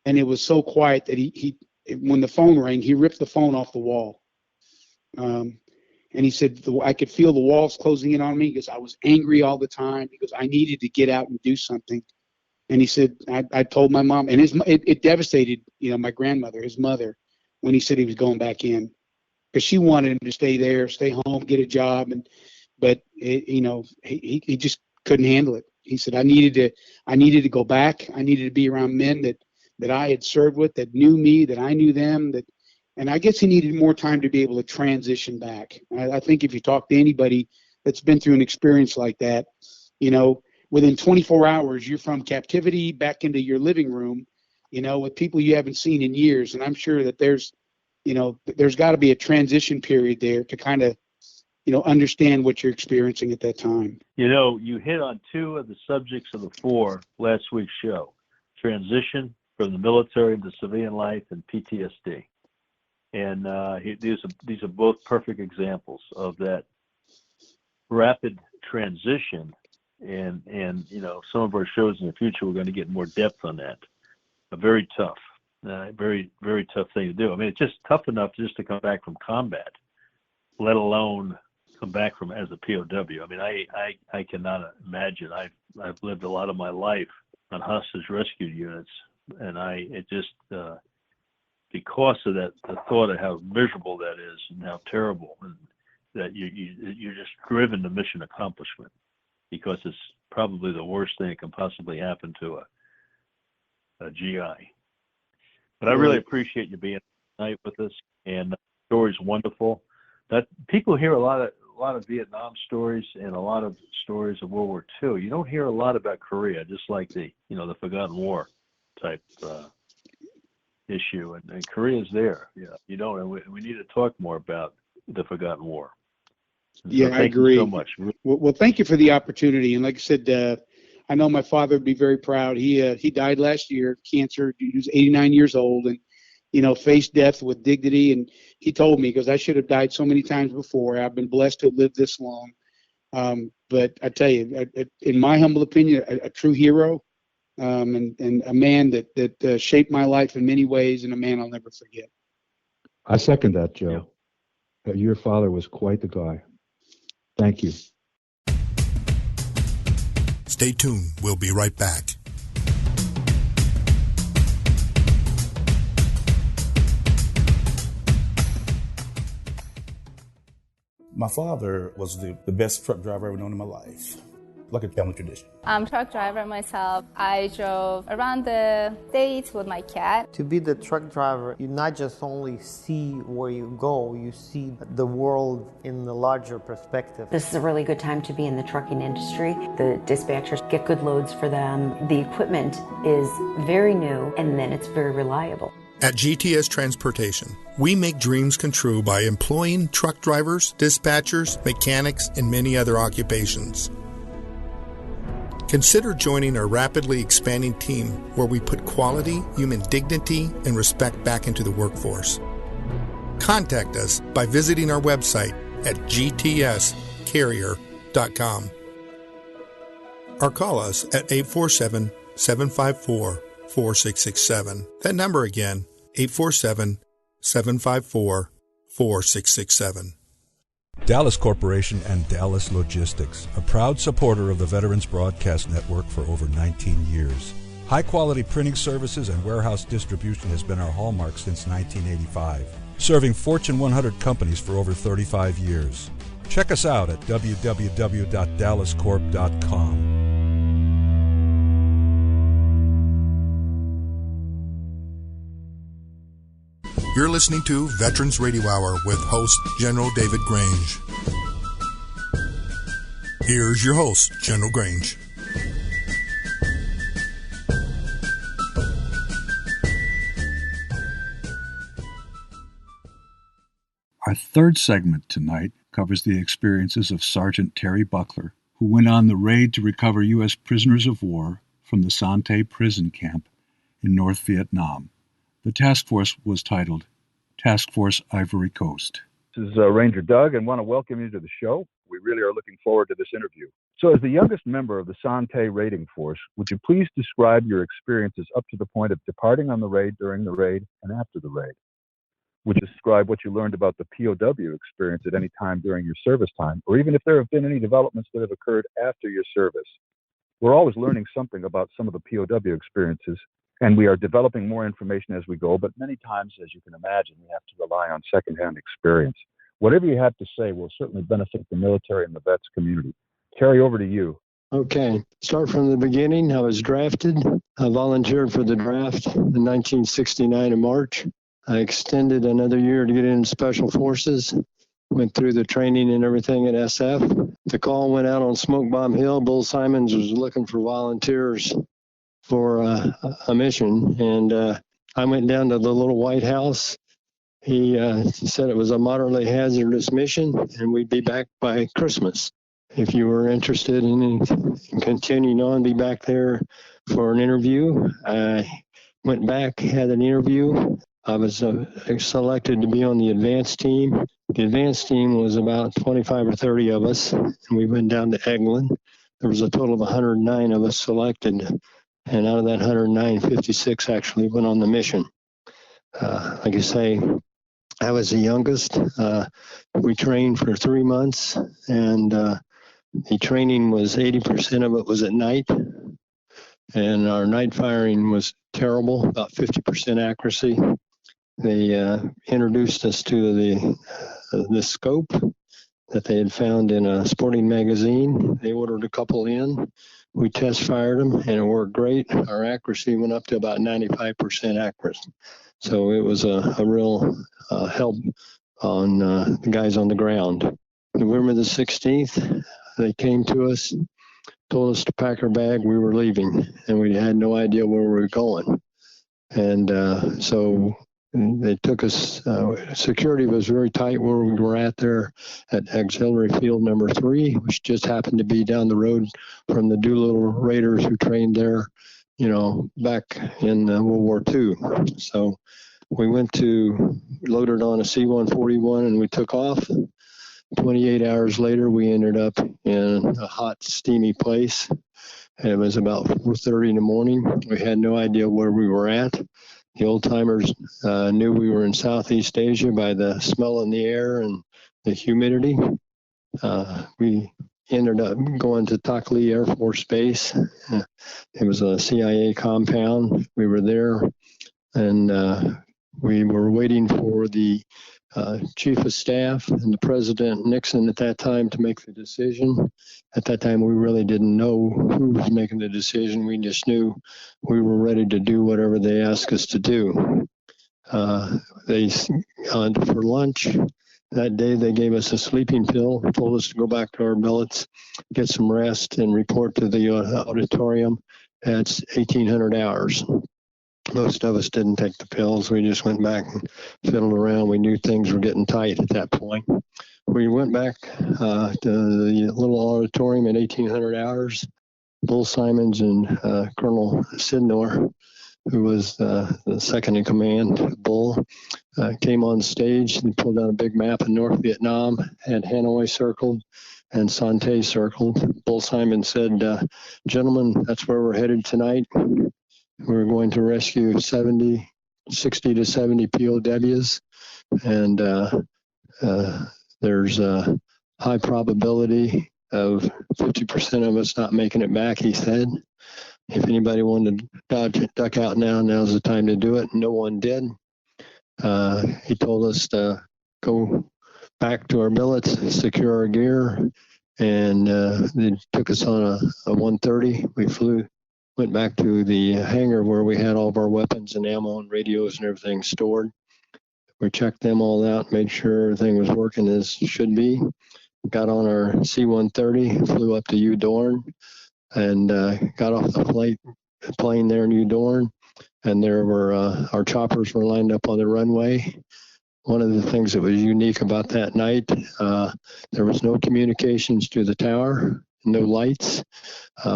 Speaker 14: and it was so quiet that he when the phone rang, he ripped the phone off the wall. And he said, I could feel the walls closing in on me because I was angry all the time, because I needed to get out and do something. And he said, I told my mom, and it devastated, my grandmother, his mother, when he said he was going back in, because she wanted him to stay there, stay home, get a job, but he just couldn't handle it. He said, I needed to go back. I needed to be around men that I had served with, that knew me, that I knew them, and I guess he needed more time to be able to transition back. I think if you talk to anybody that's been through an experience like that, within 24 hours, you're from captivity back into your living room, with people you haven't seen in years. And I'm sure that there's got to be a transition period there to kind of, understand what you're experiencing at that time.
Speaker 2: You hit on two of the subjects of the four last week's show: transition from the military into civilian life and PTSD. And these are both perfect examples of that rapid transition. And some of our shows in the future, we're going to get more depth on that. A very tough, very, very tough thing to do. I mean, it's just tough enough just to come back from combat, let alone come back from as a POW. I mean, I cannot imagine. I've lived a lot of my life on hostage rescue units, and because of that, the thought of how miserable that is and how terrible, and that you're just driven to mission accomplishment, because it's probably the worst thing that can possibly happen to a GI. But I really appreciate you being tonight with us, and the story's wonderful. That people hear a lot of Vietnam stories and a lot of stories of World War II. You don't hear a lot about Korea, just like the Forgotten War type issue, and Korea's there. Yeah, and we need to talk more about the Forgotten War.
Speaker 14: Yeah, I agree. Thank you so much. Well, thank you for the opportunity. And like I said, I know my father would be very proud. He died last year, cancer. He was 89 years old, and faced death with dignity. And he told me, because I should have died so many times before. I've been blessed to have lived this long. But I tell you, in my humble opinion, a true hero, and a man that shaped my life in many ways, and a man I'll never forget.
Speaker 15: I second that, Joe. Yeah. Your father was quite the guy. Thank you.
Speaker 1: Stay tuned. We'll be right back.
Speaker 4: My father was the best truck driver I've ever known in my life. like a family tradition.
Speaker 5: I'm a truck driver myself. I drove around the states with my cat.
Speaker 6: To be the truck driver, you not just only see where you go, you see the world in the larger perspective.
Speaker 7: This is a really good time to be in the trucking industry. The dispatchers get good loads for them. The equipment is very new, and then it's very reliable.
Speaker 1: At GTS Transportation, we make dreams come true by employing truck drivers, dispatchers, mechanics, and many other occupations. Consider joining our rapidly expanding team where we put quality, human dignity, and respect back into the workforce. Contact us by visiting our website at gtscarrier.com or call us at 847-754-4667. That number again, 847-754-4667.
Speaker 3: Dallas Corporation and Dallas Logistics, a proud supporter of the Veterans Broadcast Network for over 19 years. High-quality printing services and warehouse distribution has been our hallmark since 1985, serving Fortune 100 companies for over 35 years. Check us out at www.dallascorp.com.
Speaker 1: You're listening to Veterans Radio Hour with host General David Grange. Here's your host, General Grange.
Speaker 9: Our third segment tonight covers the experiences of Sergeant Terry Buckler, who went on the raid to recover U.S. prisoners of war from the Son Tay prison camp in North Vietnam. The task force was titled Task Force Ivory Coast.
Speaker 16: This is Ranger Doug, and want to welcome you to the show. We really are looking forward to this interview. So as the youngest member of the Son Tay raiding force, would you please describe your experiences up to the point of departing on the raid, during the raid, and after the raid? Would you describe what you learned about the POW experience at any time during your service time, or even if there have been any developments that have occurred after your service? We're always learning something about some of the POW experiences, and we are developing more information as we go, but many times, as you can imagine, we have to rely on secondhand experience. Whatever you have to say will certainly benefit the military and the vets community. Terry, over to you.
Speaker 17: Okay, start from the beginning. I was drafted. I volunteered for the draft in 1969 in March. I extended another year to get in Special Forces. Went through the training and everything at SF. The call went out on Smoke Bomb Hill. Bull Simons was looking for volunteers for a mission, and I went down to the little White House. He said it was a moderately hazardous mission, and we'd be back by Christmas. If you were interested in continuing on, be back there for an interview. I went back, had an interview. I was selected to be on the advanced team. The advanced team was about 25 or 30 of us, and we went down to Eglin. There was a total of 109 of us selected. And out of that 109, 56 actually went on the mission. Like I say, I was the youngest. We trained for 3 months, and the training was 80% of it was at night. And our night firing was terrible, about 50% accuracy. They introduced us to the scope that they had found in a sporting magazine. They ordered a couple in. We test fired them, and it worked great. Our accuracy went up to about 95% accuracy. So it was a real help on the guys on the ground. November the 16th, they came to us, told us to pack our bag. We were leaving, and we had no idea where we were going. And so they took us, security was very tight where we were at there at Auxiliary Field number 3, which just happened to be down the road from the Doolittle Raiders who trained there, back in World War II. So we loaded on a C-141 and we took off. 28 hours later, we ended up in a hot, steamy place. And it was about 4:30 in the morning. We had no idea where we were at. The old-timers knew we were in Southeast Asia by the smell in the air and the humidity. We ended up going to Takli Air Force Base. It was a CIA compound. We were there, and we were waiting for the Chief of Staff and the President Nixon at that time to make the decision. At that time, we really didn't know who was making the decision. We just knew we were ready to do whatever they asked us to do. For lunch that day, they gave us a sleeping pill, told us to go back to our billets, get some rest, and report to the auditorium at 1800 hours. Most of us didn't take the pills. We just went back and fiddled around. We knew things were getting tight at that point. We went back to the little auditorium at 1800 hours. Bull Simons and Colonel Sidnor, who was the second in command, Bull, came on stage and pulled out a big map of North Vietnam, had Hanoi circled and Son Tay circled. Bull Simon said, gentlemen, that's where we're headed tonight. We're going to rescue 60 to 70 POWs, and there's a high probability of 50% of us not making it back, he said. If anybody wanted to duck out now, now's the time to do it. No one did. He told us to go back to our billets, secure our gear, and they took us on a 130. We went back to the hangar where we had all of our weapons and ammo and radios and everything stored. We checked them all out, made sure everything was working as it should be. Got on our C-130, flew up to Udorn, and got off the plane there in Udorn. And there were our choppers were lined up on the runway. One of the things that was unique about that night, there was no communications to the tower. No lights.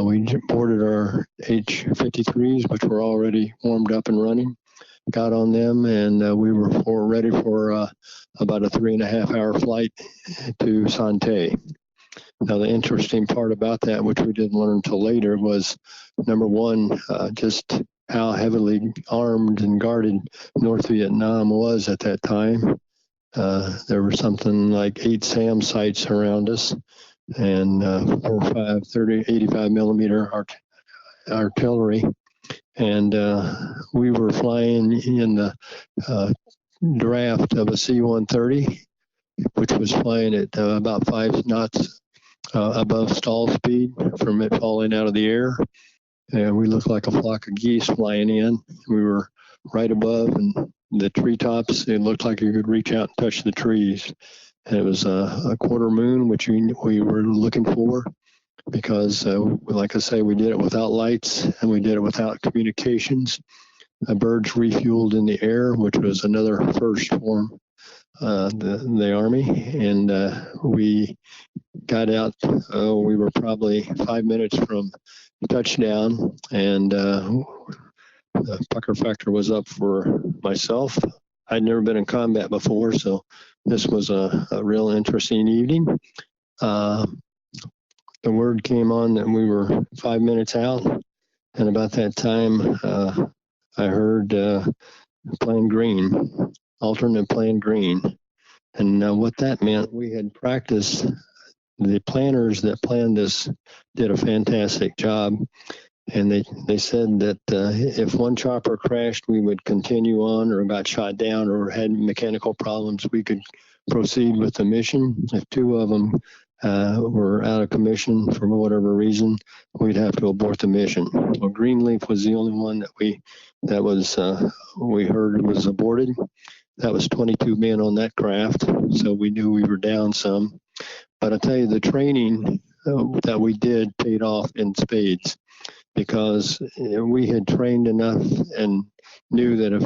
Speaker 17: We boarded our H-53s, which were already warmed up and running, got on them, and we were ready for about a 3.5-hour flight to Son Tay. Now, the interesting part about that, which we didn't learn until later, was, number one, just how heavily armed and guarded North Vietnam was at that time. There were something like 8 SAM sites around us, and 4 or 5 85 millimeter artillery. And we were flying in the draft of a C-130, which was flying at about 5 knots above stall speed from it falling out of the air. And we looked like a flock of geese flying in. We were right above, and the treetops, it looked like you could reach out and touch the trees. And it was a quarter moon, which we were looking for because, like I say, we did it without lights and we did it without communications. Birds refueled in the air, which was another first for the Army. And we got out, we were probably 5 minutes from touchdown, and the pucker factor was up for myself. I'd never been in combat before, so this was a real interesting evening. The word came on that we were 5 minutes out, and about that time, I heard plan green, alternate plan green. And what that meant, we had practiced. The planners that planned this did a fantastic job. And they said that if one chopper crashed, we would continue on, or got shot down, or had mechanical problems, we could proceed with the mission. If 2 of them were out of commission for whatever reason, we'd have to abort the mission. Well, Greenleaf was the only one that we heard was aborted. That was 22 men on that craft, so we knew we were down some. But I tell you, the training that we did paid off in spades, because we had trained enough and knew that if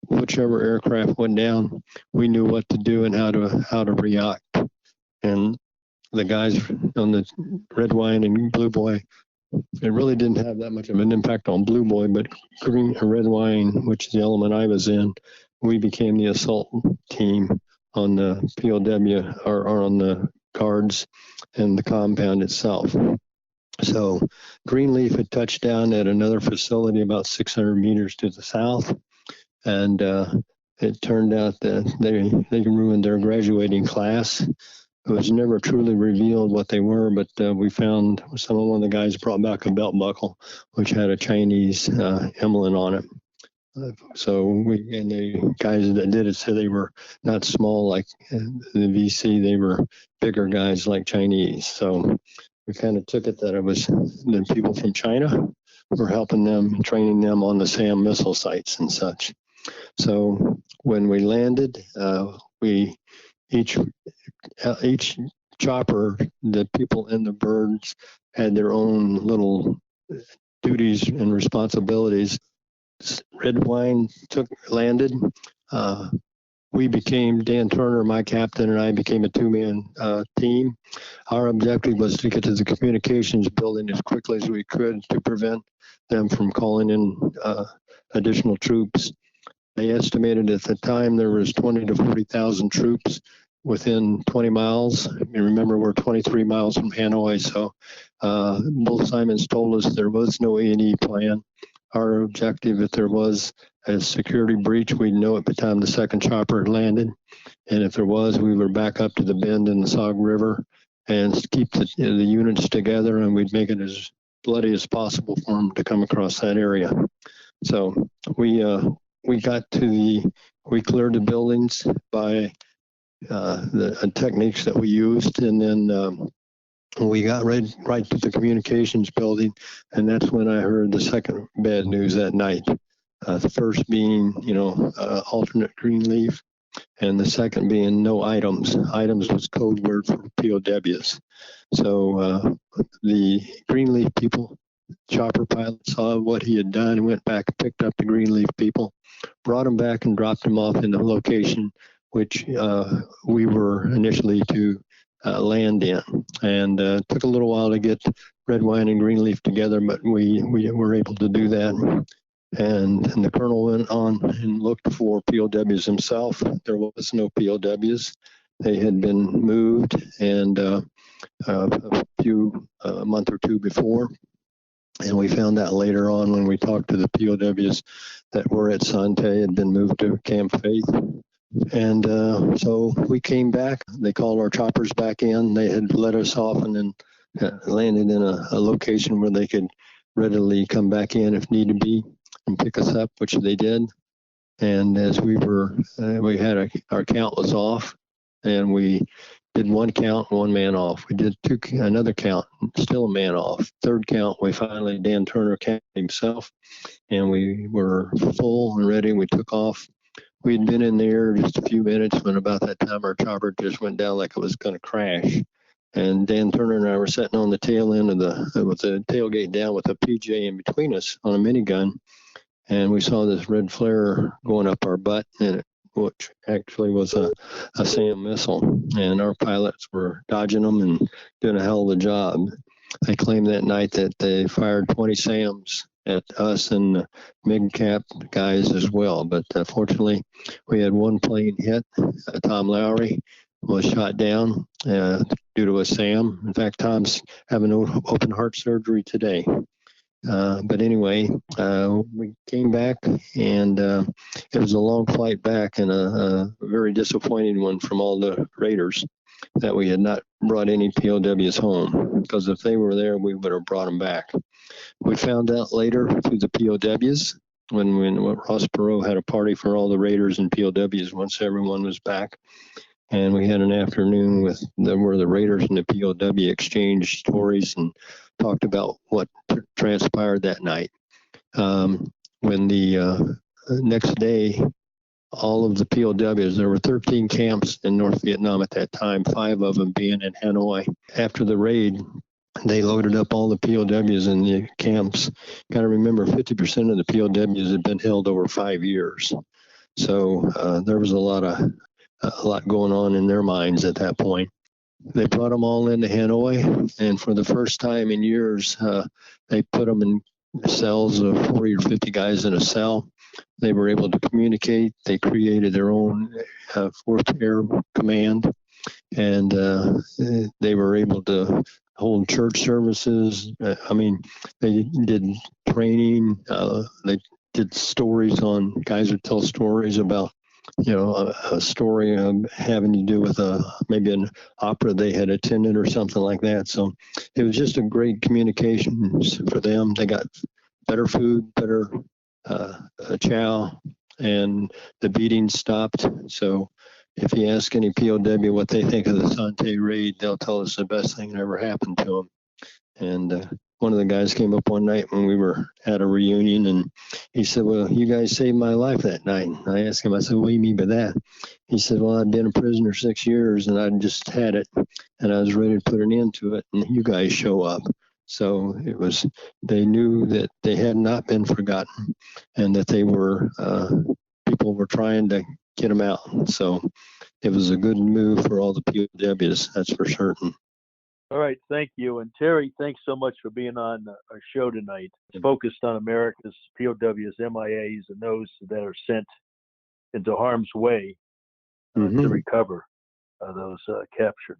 Speaker 17: whichever aircraft went down, we knew what to do and how to react. And the guys on the Red Wine and Blue Boy, it really didn't have that much of an impact on Blue Boy, but Red Wine, which is the element I was in, we became the assault team on the POW, or on the guards and the compound itself. So Greenleaf had touched down at another facility about 600 meters to the south, and it turned out that they ruined their graduating class. It was never truly revealed what they were, but we found one of the guys brought back a belt buckle, which had a Chinese emblem on it. So the guys that did it said they were not small like the VC, they were bigger guys like Chinese. So we kind of took it that it was the people from China were helping them, training them on the SAM missile sites and such. So when we landed, we each chopper, the people in the birds had their own little duties and responsibilities. Red Wine landed. We became, Dan Turner, my captain, and I became a two-man team. Our objective was to get to the communications building as quickly as we could to prevent them from calling in additional troops. They estimated at the time there was 20 to 40,000 troops within 20 miles. You remember, we're 23 miles from Hanoi, so both Simons told us there was no A&E plan. Our objective, if there was a security breach, we'd know at the time the second chopper had landed. And if there was, we would back up to the bend in the Sauk River and keep the units together, and we'd make it as bloody as possible for them to come across that area. So we got to we cleared the buildings by the techniques that we used, and then we got right to the communications building, and that's when I heard the second bad news that night. The first being, alternate green leaf, and the second being no items. Items was code word for POWs. So the Greenleaf people, chopper pilot, saw what he had done and went back and picked up the Greenleaf people, brought them back and dropped them off in the location which we were initially to land in. And took a little while to get Red Wine and Greenleaf together, but we were able to do that. And the colonel went on and looked for POWs himself. There was no POWs. They had been moved, and a month or two before. And we found out later on when we talked to the POWs that were at Son Tay had been moved to Camp Faith. And so we came back. They called our choppers back in. They had let us off and then landed in a location where they could readily come back in if need to be and pick us up, which they did. And as we had our count was off, and we did one count, one man off. We did another count, still a man off. Third count, we finally, Dan Turner counted himself, and we were full and ready. We took off. We'd been in the air just a few minutes when about that time our chopper just went down like it was going to crash. And Dan Turner and I were sitting on the tail end with the tailgate down with a PJ in between us on a minigun. And we saw this red flare going up our butt, which actually was a SAM missile. And our pilots were dodging them and doing a hell of a job. They claimed that night that they fired 20 SAMs at us and the MiG-cap guys as well. But fortunately, we had one plane hit. Tom Lowry was shot down due to a SAM. In fact, Tom's having open heart surgery today. But anyway, we came back, and it was a long flight back and a very disappointing one from all the Raiders that we had not brought any POWs home, because if they were there, we would have brought them back. We found out later through the POWs when Ross Perot had a party for all the Raiders and POWs once everyone was back. And we had an afternoon where the Raiders and the POW exchanged stories and talked about what transpired that night. When the next day, all of the POWs, there were 13 camps in North Vietnam at that time, 5 of them being in Hanoi. After the raid, they loaded up all the POWs in the camps. Got to remember, 50% of the POWs had been held over 5 years. So there was a lot going on in their minds at that point. They brought them all into Hanoi, and for the first time in years, they put them in cells of 40 or 50 guys in a cell. They were able to communicate. They created their own 4th Air Command, and they were able to hold church services. They did training. They did stories on, guys would tell stories about, a story having to do with maybe an opera they had attended or something like that. So it was just a great communications for them. They got better food, better chow, and the beating stopped. So if you ask any POW what they think of the Son Tay raid, they'll tell us the best thing that ever happened to them. And one of the guys came up one night when we were at a reunion, and he said, well, you guys saved my life that night. And I asked him, I said, what do you mean by that? He said, well, I'd been a prisoner 6 years, and I just had it, and I was ready to put an end to it, and you guys show up. So it was, they knew that they had not been forgotten, and that they were, people were trying to get them out. So it was a good move for all the POWs, that's for certain.
Speaker 2: All right, thank you. And Terry, thanks so much for being on our show tonight. It's focused on America's POWs, MIAs, and those that are sent into harm's way to recover those captured.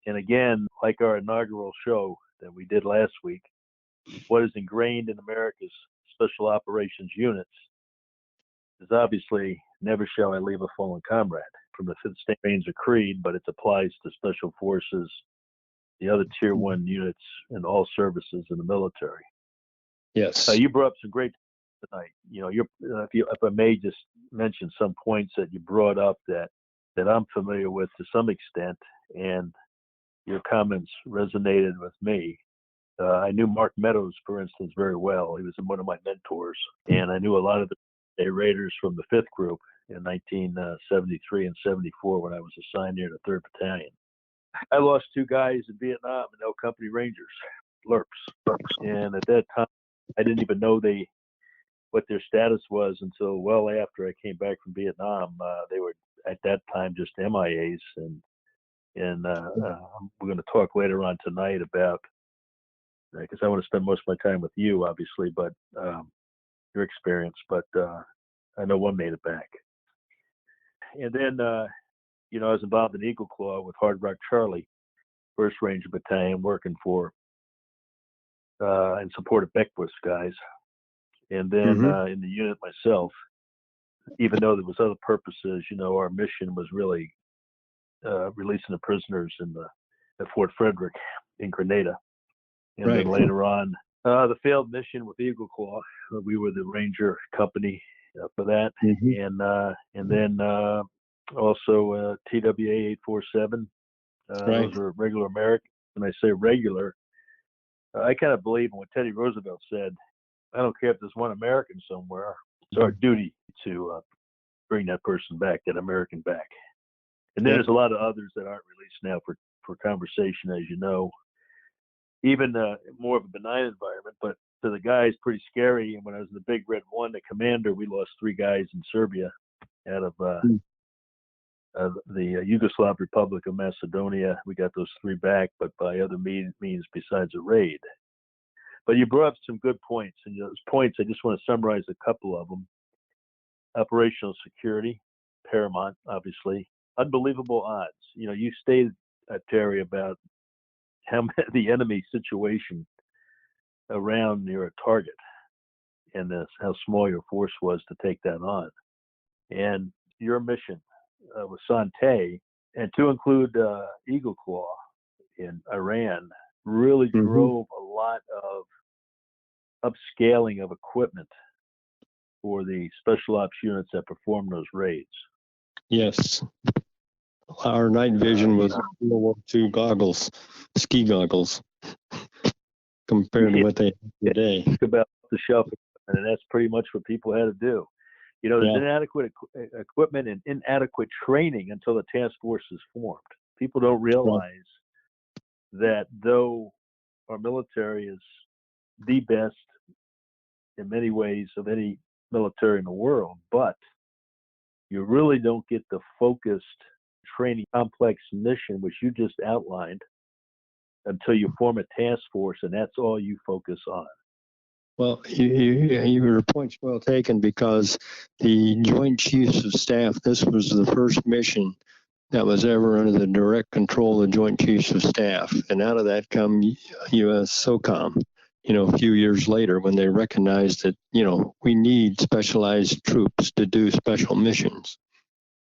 Speaker 2: And again, like our inaugural show that we did last week, what is ingrained in America's Special Operations units is obviously never shall I leave a fallen comrade from the 5th State Ranger Creed, but it applies to Special Forces, the other Tier 1 units, and all services in the military.
Speaker 17: Yes.
Speaker 2: You brought up some great tonight. You know, if I may just mention some points that you brought up that I'm familiar with to some extent, and your comments resonated with me. I knew Mark Meadows, for instance, very well. He was one of my mentors, and I knew a lot of the Raiders from the 5th Group in 1973 and 74 when I was assigned here to 3rd Battalion. I lost 2 guys in Vietnam in L Company Rangers, LRPs. And at that time, I didn't even know what their status was until well after I came back from Vietnam. They were at that time just MIAs, and we're going to talk later on tonight about, because I want to spend most of my time with you, obviously, but your experience. But I know one made it back. And then, you know, I was involved in Eagle Claw with Hard Rock Charlie, 1st Ranger Battalion, working for in support of Beckwith's guys. And then in the unit myself, even though there was other purposes, you know, our mission was really releasing the prisoners at Fort Frederick in Grenada. And then later on, the failed mission with Eagle Claw, we were the Ranger company for that. And then also TWA 847. Those were regular Americans. When I say regular, I kind of believe in what Teddy Roosevelt said. I don't care if there's one American somewhere. It's our duty to bring that person back, that American back. And then there's a lot of others that aren't released now for conversation, as you know. Even more of a benign environment, but to the guys, pretty scary. And when I was in the Big Red 1, the commander, we lost 3 guys in Serbia out of the Yugoslav Republic of Macedonia. We got those 3 back, but by other means besides a raid. But you brought up some good points, and those points, I just want to summarize a couple of them. Operational security, paramount, obviously. Unbelievable odds. You know, you stated, Terry, about how the enemy situation around near a target, and how small your force was to take that on. And your mission with Son Tay, and to include Eagle Claw in Iran, really drove a lot of upscaling of equipment for the special ops units that performed those raids.
Speaker 17: Yes. Our night vision was World War II goggles, ski goggles, compared to what they have today.
Speaker 2: About the shelf, and that's pretty much what people had to do. You know, there's inadequate equipment and inadequate training until the task force is formed. People don't realize that though our military is the best in many ways of any military in the world, but you really don't get the focused training complex mission, which you just outlined, until you form a task force, and that's all you focus on.
Speaker 17: Well, your point's well taken, because the Joint Chiefs of Staff, this was the first mission that was ever under the direct control of the Joint Chiefs of Staff. And out of that come U.S. SOCOM, you know, a few years later, when they recognized that, you know, we need specialized troops to do special missions.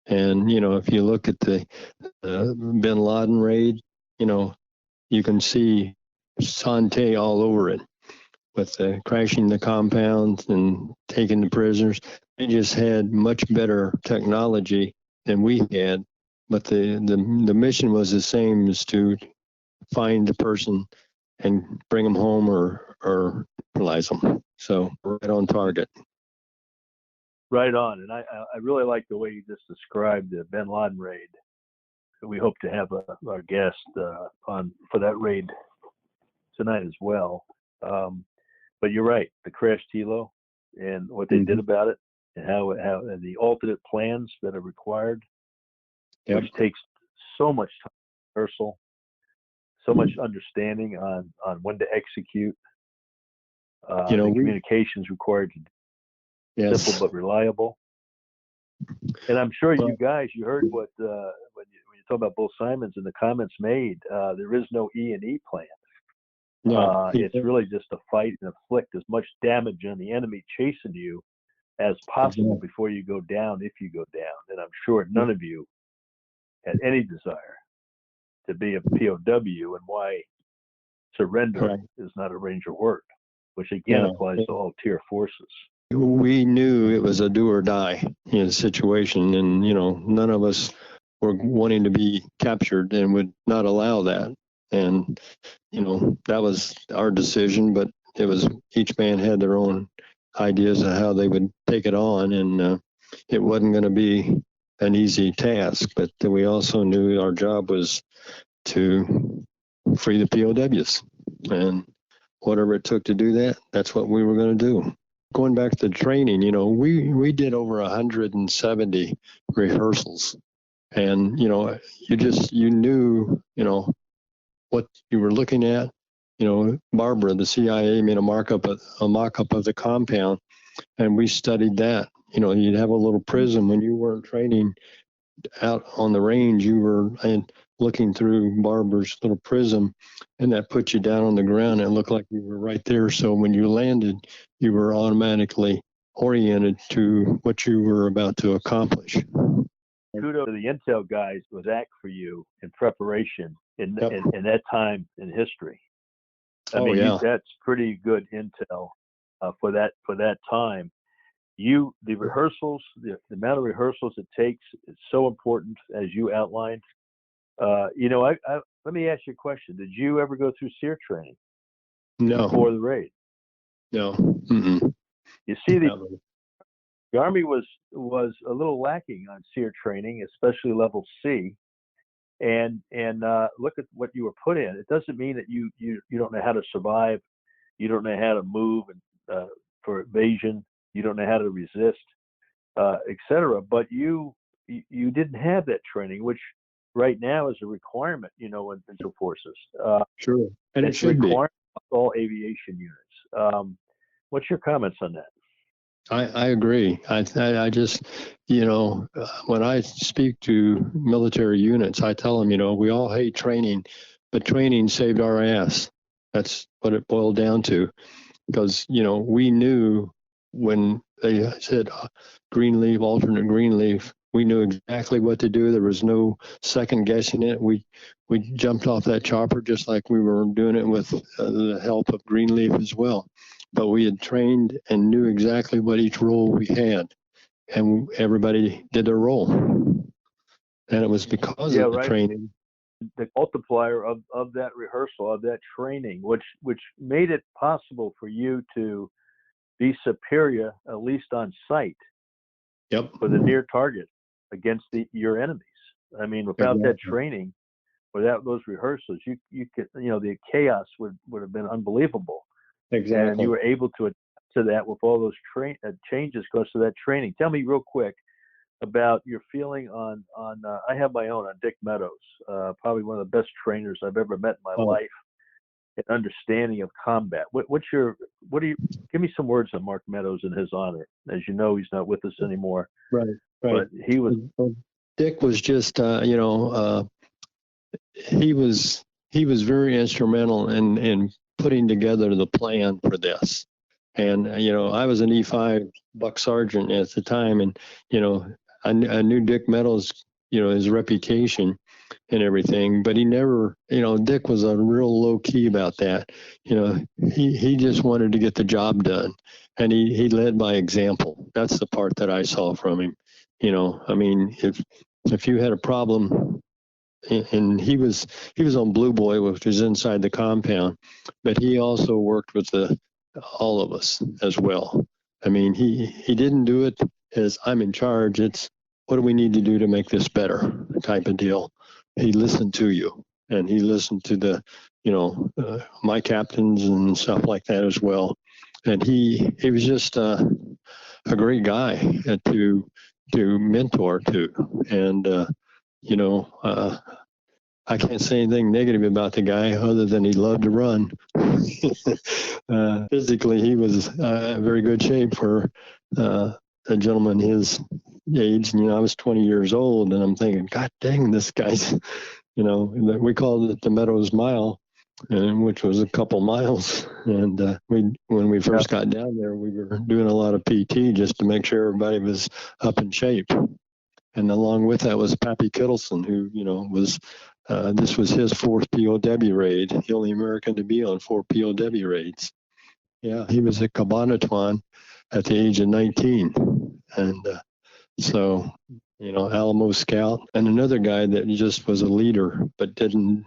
Speaker 17: And, you know, if you look at the bin Laden raid, you know, you can see Son Tay all over it, with crashing the compounds and taking the prisoners. They just had much better technology than we had, but the mission was the same, as to find the person and bring them home or neutralize them. So right on target.
Speaker 2: Right on. And I really like the way you just described the Bin Laden raid. We hope to have our guest on for that raid tonight as well. But you're right, the crash Tilo and what they did about it, and how and the alternate plans that are required, which takes so much time, rehearsal, so much understanding on when to execute. The communications required to simple but reliable. And I'm sure you guys, you heard what when you talk about Bull Simons and the comments made. There is no E&E plan.
Speaker 17: No,
Speaker 2: it's really just to fight and inflict as much damage on the enemy chasing you as possible before you go down, if you go down. And I'm sure none of you had any desire to be a POW, and why surrender is not a Ranger word, which again applies to all tier forces.
Speaker 17: We knew it was a do or die situation, and none of us were wanting to be captured and would not allow that. And that was our decision, but it was each man had their own ideas of how they would take it on, and it wasn't going to be an easy task. But we also knew our job was to free the POWs, and whatever it took to do that, that's what we were going to do. Going back to the training, we did over 170 rehearsals, and you knew what you were looking at. Barbara, the CIA, made a mock-up of the compound, and we studied that. You'd have a little prism when you weren't training out on the range. You were looking through Barbara's little prism, and that put you down on the ground. It looked like you were right there. So when you landed, you were automatically oriented to what you were about to accomplish.
Speaker 2: Kudos to the intel guys was act for you in preparation in that time in history. I mean, that's pretty good intel for that time. The rehearsals, the amount of rehearsals it takes is so important, as you outlined. Let me ask you a question. Did you ever go through SEER training?
Speaker 17: No.
Speaker 2: Before the raid?
Speaker 17: No. Mm-mm.
Speaker 2: You see, the Army was a little lacking on SEER training, especially level C. And look at what you were put in. It doesn't mean that you don't know how to survive. You don't know how to move for evasion. You don't know how to resist, etc. But you didn't have that training, which right now is a requirement, in special forces.
Speaker 17: Sure, and it should be
Speaker 2: all aviation units. What's your comments on that?
Speaker 17: I agree. I just, when I speak to military units, I tell them, we all hate training, but training saved our ass. That's what it boiled down to, because we knew when they said green leaf, alternate green leaf, we knew exactly what to do. There was no second guessing it. We jumped off that chopper just like we were doing it with the help of Greenleaf as well. But we had trained and knew exactly what each role we had, and everybody did their role. And it was because of the training.
Speaker 2: The multiplier of that rehearsal, of that training, which made it possible for you to be superior, at least on sight, for the near target against your enemies. I mean, without that training, without those rehearsals, you could, the chaos would have been unbelievable.
Speaker 17: Exactly.
Speaker 2: And you were able to adapt to that with all those changes because of that training. Tell me real quick about your feeling on I have my own on Dick Meadows, probably one of the best trainers I've ever met in my life, and understanding of combat. Give me some words on Mark Meadows in his honor. As you know, he's not with us anymore.
Speaker 17: Right.
Speaker 2: But he was.
Speaker 17: Dick was just, he was very instrumental in putting together the plan for this. And, I was an E5 buck sergeant at the time, and, I knew Dick Meadows, his reputation, and everything. But he never, Dick was a real low key about that. He just wanted to get the job done, and he led by example. That's the part that I saw from him. If you had a problem, and he was on Blue Boy, which was inside the compound, but he also worked with all of us as well. He didn't do it as I'm in charge. It's what do we need to do to make this better type of deal. He listened to you, and he listened to my captains and stuff like that as well. And he was just a great guy to mentor to. And, I can't say anything negative about the guy other than he loved to run. Physically, he was in very good shape for a gentleman his age. I was 20 years old, and I'm thinking, God dang, this guy's, we called it the Meadows Mile, which was a couple miles. And when we first got down there, we were doing a lot of PT just to make sure everybody was up in shape. And along with that was Pappy Kittleson, who, was this was his fourth POW raid, the only American to be on 4 POW raids. Yeah, he was a Cabanatuan at the age of 19. And so, Alamo Scout. And another guy that just was a leader, but didn't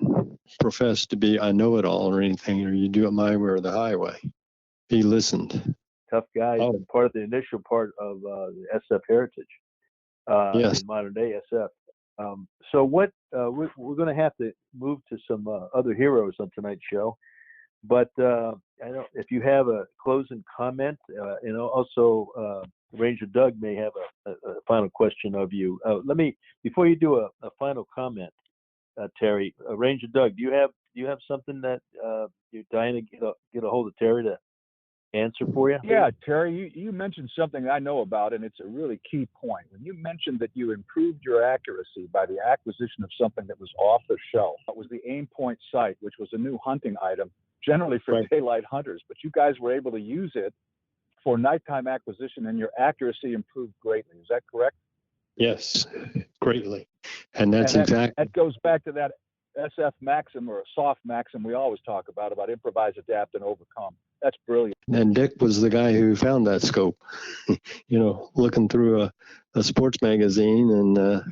Speaker 17: profess to be I know it all or anything, or you do it my way or the highway. He listened.
Speaker 2: Tough guy, and part of the initial part of the SF heritage.
Speaker 17: Yes.
Speaker 2: In modern day SF. So what we're going to have to move to some other heroes on tonight's show, but I don't if you have a closing comment, and also Ranger Doug may have a final question of you. Let me before you do a final comment, Terry. Ranger Doug, do you have something that you're dying to get a hold of Terry to answer for you?
Speaker 16: Yeah, Terry, you mentioned something I know about, and it's a really key point. When you mentioned that you improved your accuracy by the acquisition of something that was off the shelf, it was the aim point sight, which was a new hunting item, generally for daylight hunters, but you guys were able to use it for nighttime acquisition, and your accuracy improved greatly. Is that correct?
Speaker 17: Yes, greatly. And that
Speaker 16: goes back to that SF maxim, or a soft maxim we always talk about improvise, adapt, and overcome. That's brilliant.
Speaker 17: And Dick was the guy who found that scope, looking through a sports magazine, and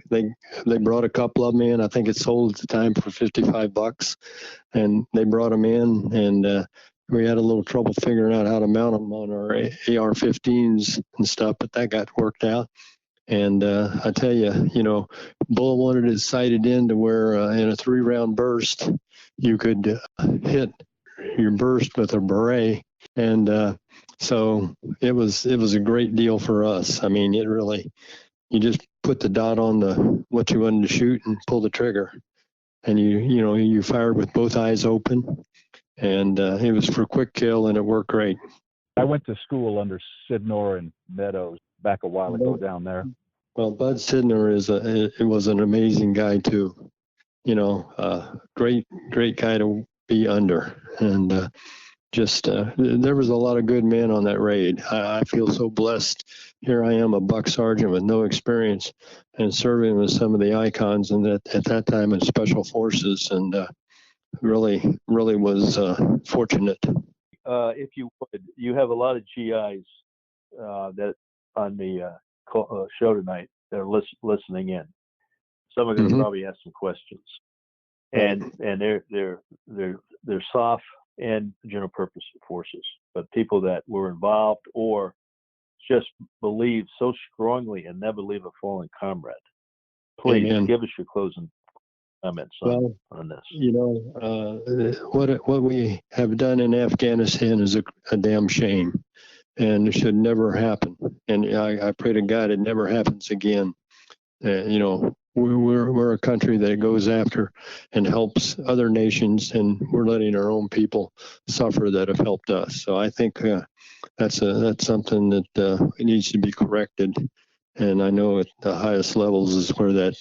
Speaker 17: they brought a couple of them in. I think it sold at the time for $55, and they brought them in, and we had a little trouble figuring out how to mount them on our AR-15s and stuff, but that got worked out. And I tell you, Bull wanted it sighted in to where in a 3-round burst, you could hit your burst with a beret. And so it was a great deal for us. It really, you just put the dot on what you wanted to shoot and pull the trigger. And you fired with both eyes open. And it was for quick kill, and it worked great.
Speaker 16: I went to school under Sidnor and Meadows back a while ago down there.
Speaker 17: Well, Bud Sidnor was an amazing guy too. Great guy to be under, and there was a lot of good men on that raid. I feel so blessed. Here I am, a buck sergeant with no experience, and serving with some of the icons and at that time in Special Forces, and really was fortunate.
Speaker 2: If you would, you have a lot of GIs that on the show tonight that are listening in. Some are going to probably ask some questions, and they're soft and general purpose forces, but people that were involved or just believe so strongly and never leave a fallen comrade. Please give us your closing comments on this.
Speaker 17: What we have done in Afghanistan is a damn shame, and it should never happen. And I pray to God it never happens again. We're a country that goes after and helps other nations, and we're letting our own people suffer that have helped us. So I think that's something that needs to be corrected. And I know at the highest levels is where that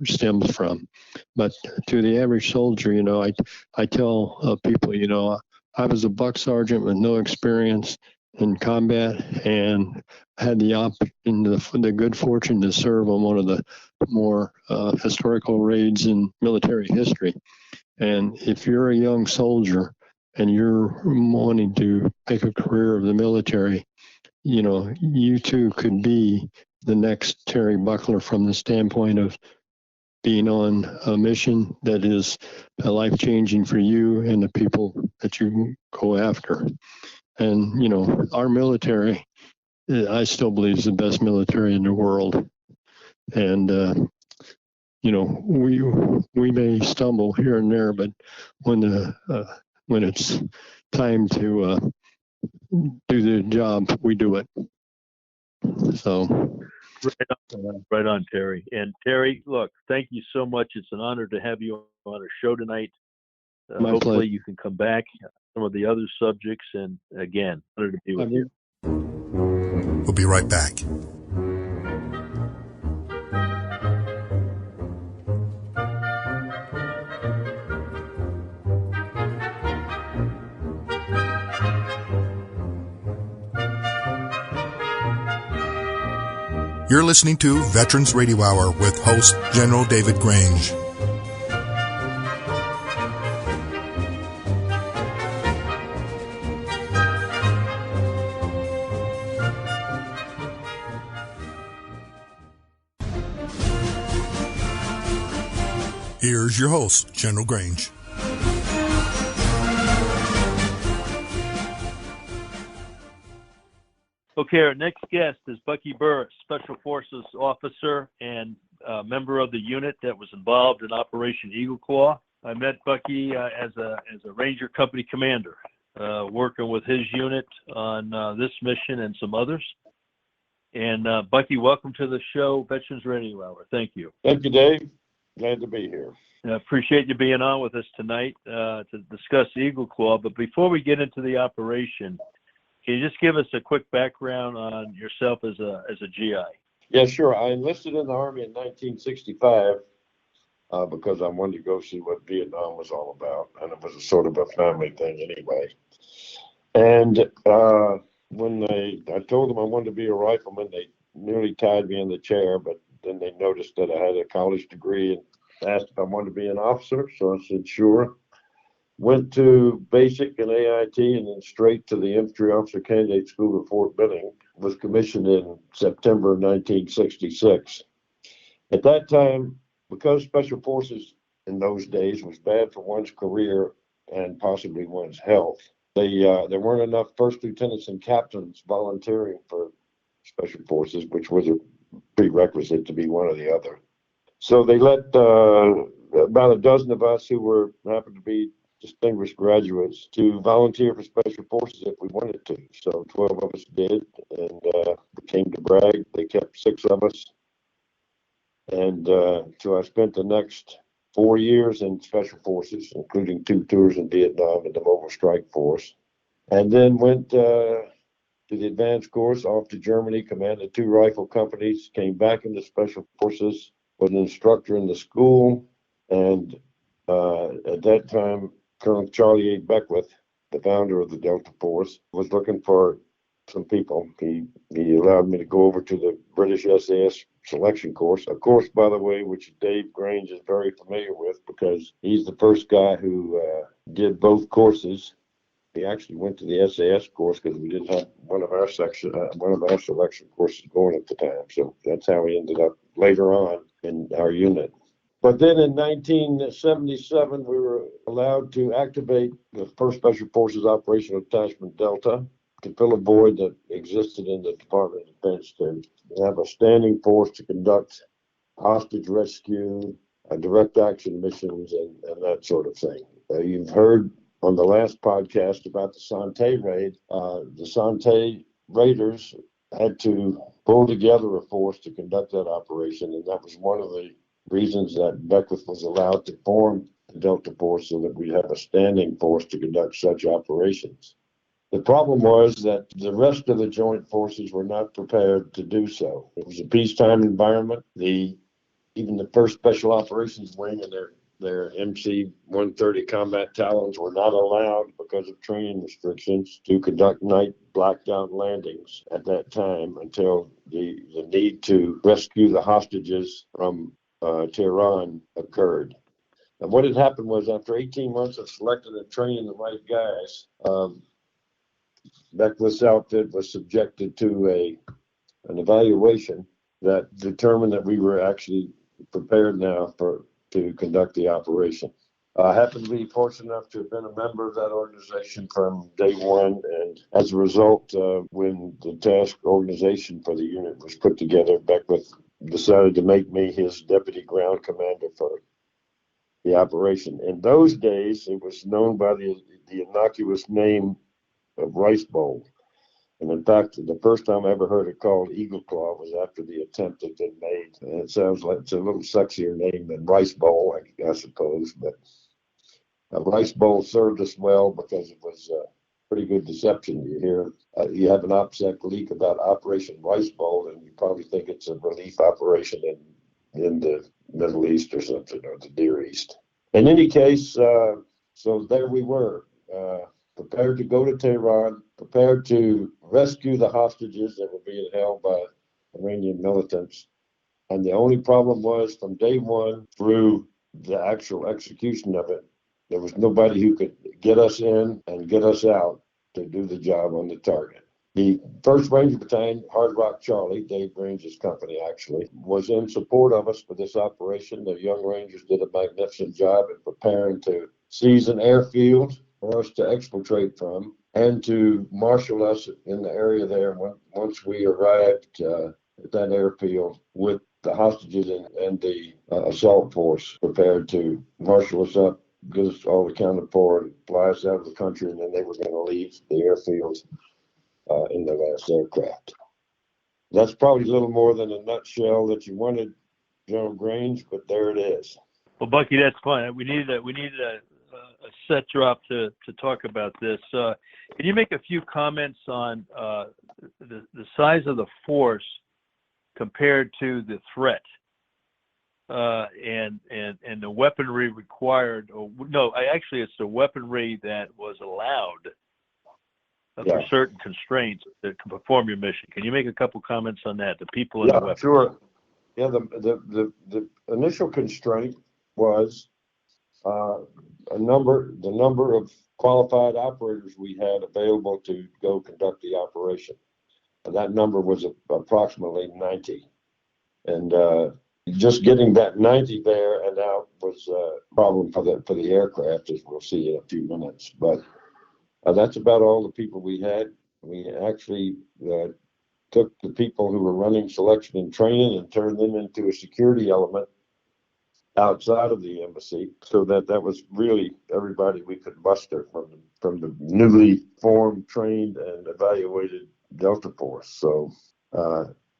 Speaker 17: stems from. But to the average soldier, I tell people, I was a buck sergeant with no experience, in combat and had the good fortune to serve on one of the more historical raids in military history. And if you're a young soldier and you're wanting to make a career of the military, you too could be the next Terry Buckler from the standpoint of being on a mission that is life-changing for you and the people that you go after. And, our military, I still believe, is the best military in the world. And, we may stumble here and there, but when it's time to do the job, we do it. So.
Speaker 2: Right on, Terry. And Terry, look, thank you so much. It's an honor to have you on our show tonight. Hopefully
Speaker 17: pleasure.
Speaker 2: You can come back on some of the other subjects. And again, honor to be with you.
Speaker 1: We'll be right back. You're listening to Veterans Radio Hour with host General David Grange. Here's your host, General Grange.
Speaker 2: Okay, our next guest is Bucky Burruss, Special Forces officer and member of the unit that was involved in Operation Eagle Claw. I met Bucky as a Ranger Company commander, working with his unit on this mission and some others. And Bucky, welcome to the show, Veterans Radio Hour. Thank you.
Speaker 18: Thank you, Dave. Glad to be here.
Speaker 2: I appreciate you being on with us tonight to discuss Eagle Claw. But before we get into the operation, can you just give us a quick background on yourself as a GI?
Speaker 18: Yeah, sure. I enlisted in the Army in 1965 because I wanted to go see what Vietnam was all about, and it was a sort of a family thing anyway. And when I told them I wanted to be a rifleman, they nearly tied me in the chair, but then they noticed that I had a college degree and asked if I wanted to be an officer, so I said sure. Went to basic and AIT and then straight to the Infantry Officer Candidate School at Fort Benning. Was commissioned in September 1966. At that time, because Special Forces in those days was bad for one's career and possibly one's health, there weren't enough first lieutenants and captains volunteering for Special Forces, which was a prerequisite to be one or the other. So they let about a dozen of us who happened to be distinguished graduates to volunteer for Special Forces if we wanted to. So 12 of us did, and we came to brag. They kept 6 of us. And so I spent the next 4 years in Special Forces, including 2 tours in Vietnam and the Mobile Strike Force. And then went to the advanced course off to Germany, commanded 2 rifle companies, came back into Special Forces, was an instructor in the school, and at that time, Colonel Charlie A. Beckwith, the founder of the Delta Force, was looking for some people. He allowed me to go over to the British SAS selection course, a course, by the way, which Dave Grange is very familiar with because he's the first guy who did both courses. He actually went to the SAS course because we didn't have one of our selection courses going at the time. So that's how he ended up later on in our unit. But then in 1977, we were allowed to activate the 1st Special Forces Operational Detachment Delta to fill a void that existed in the Department of Defense to have a standing force to conduct hostage rescue, direct action missions, and that sort of thing. You've heard on the last podcast about the Son Tay raid. The Son Tay Raiders had to pull together a force to conduct that operation, and that was one of the reasons that Beckwith was allowed to form the Delta Force so that we'd have a standing force to conduct such operations. The problem was that the rest of the joint forces were not prepared to do so. It was a peacetime environment. Even the 1st Special Operations Wing and their Their MC-130 combat Talons were not allowed because of training restrictions to conduct night blacked-out landings at that time until the need to rescue the hostages from Tehran occurred. And what had happened was, after 18 months of selecting and training the right guys, Beckwith's outfit was subjected to an evaluation that determined that we were actually prepared now to conduct the operation. I happen to be fortunate enough to have been a member of that organization from day one, and as a result, when the task organization for the unit was put together, Beckwith decided to make me his deputy ground commander for the operation. In those days, it was known by the innocuous name of Rice Bowl. And in fact, the first time I ever heard it called Eagle Claw was after the attempt had been made. And it sounds like it's a little sexier name than Rice Bowl, I suppose. But Rice Bowl served us well because it was pretty good deception. You hear, you have an OPSEC leak about Operation Rice Bowl, and you probably think it's a relief operation in the Middle East or something, or the Near East. In any case, so there we were, prepared to go to Tehran, prepared to rescue the hostages that were being held by Iranian militants. And the only problem was, from day one through the actual execution of it, there was nobody who could get us in and get us out to do the job on the target. The 1st Ranger Battalion, Hard Rock Charlie, Dave Grange's company actually, was in support of us for this operation. The young Rangers did a magnificent job at preparing to seize an airfield for us to exfiltrate from and to marshal us in the area there once we arrived at that airfield with the hostages and the assault force prepared to marshal us up, get us all accounted for, and fly us out of the country, and then they were going to leave the airfield in the last aircraft. That's probably a little more than a nutshell that you wanted, General Grange, but there it is.
Speaker 2: Well, Bucky, that's fine. We needed a set drop to talk about this. Can you make a few comments on the size of the force compared to the threat and the weaponry required? Or no, actually, it's the weaponry that was allowed for certain constraints that can perform your mission. Can you make a couple comments on that? The people and the weapons.
Speaker 18: Sure. Yeah, the initial constraint was the number of qualified operators we had available to go conduct the operation. And that number was approximately 90. And just getting that 90 there and out was a problem for the aircraft, as we'll see in a few minutes. But that's about all the people we had. We actually took the people who were running selection and training and turned them into a security element outside of the embassy, so that was really everybody we could muster from the newly formed, trained, and evaluated Delta Force. So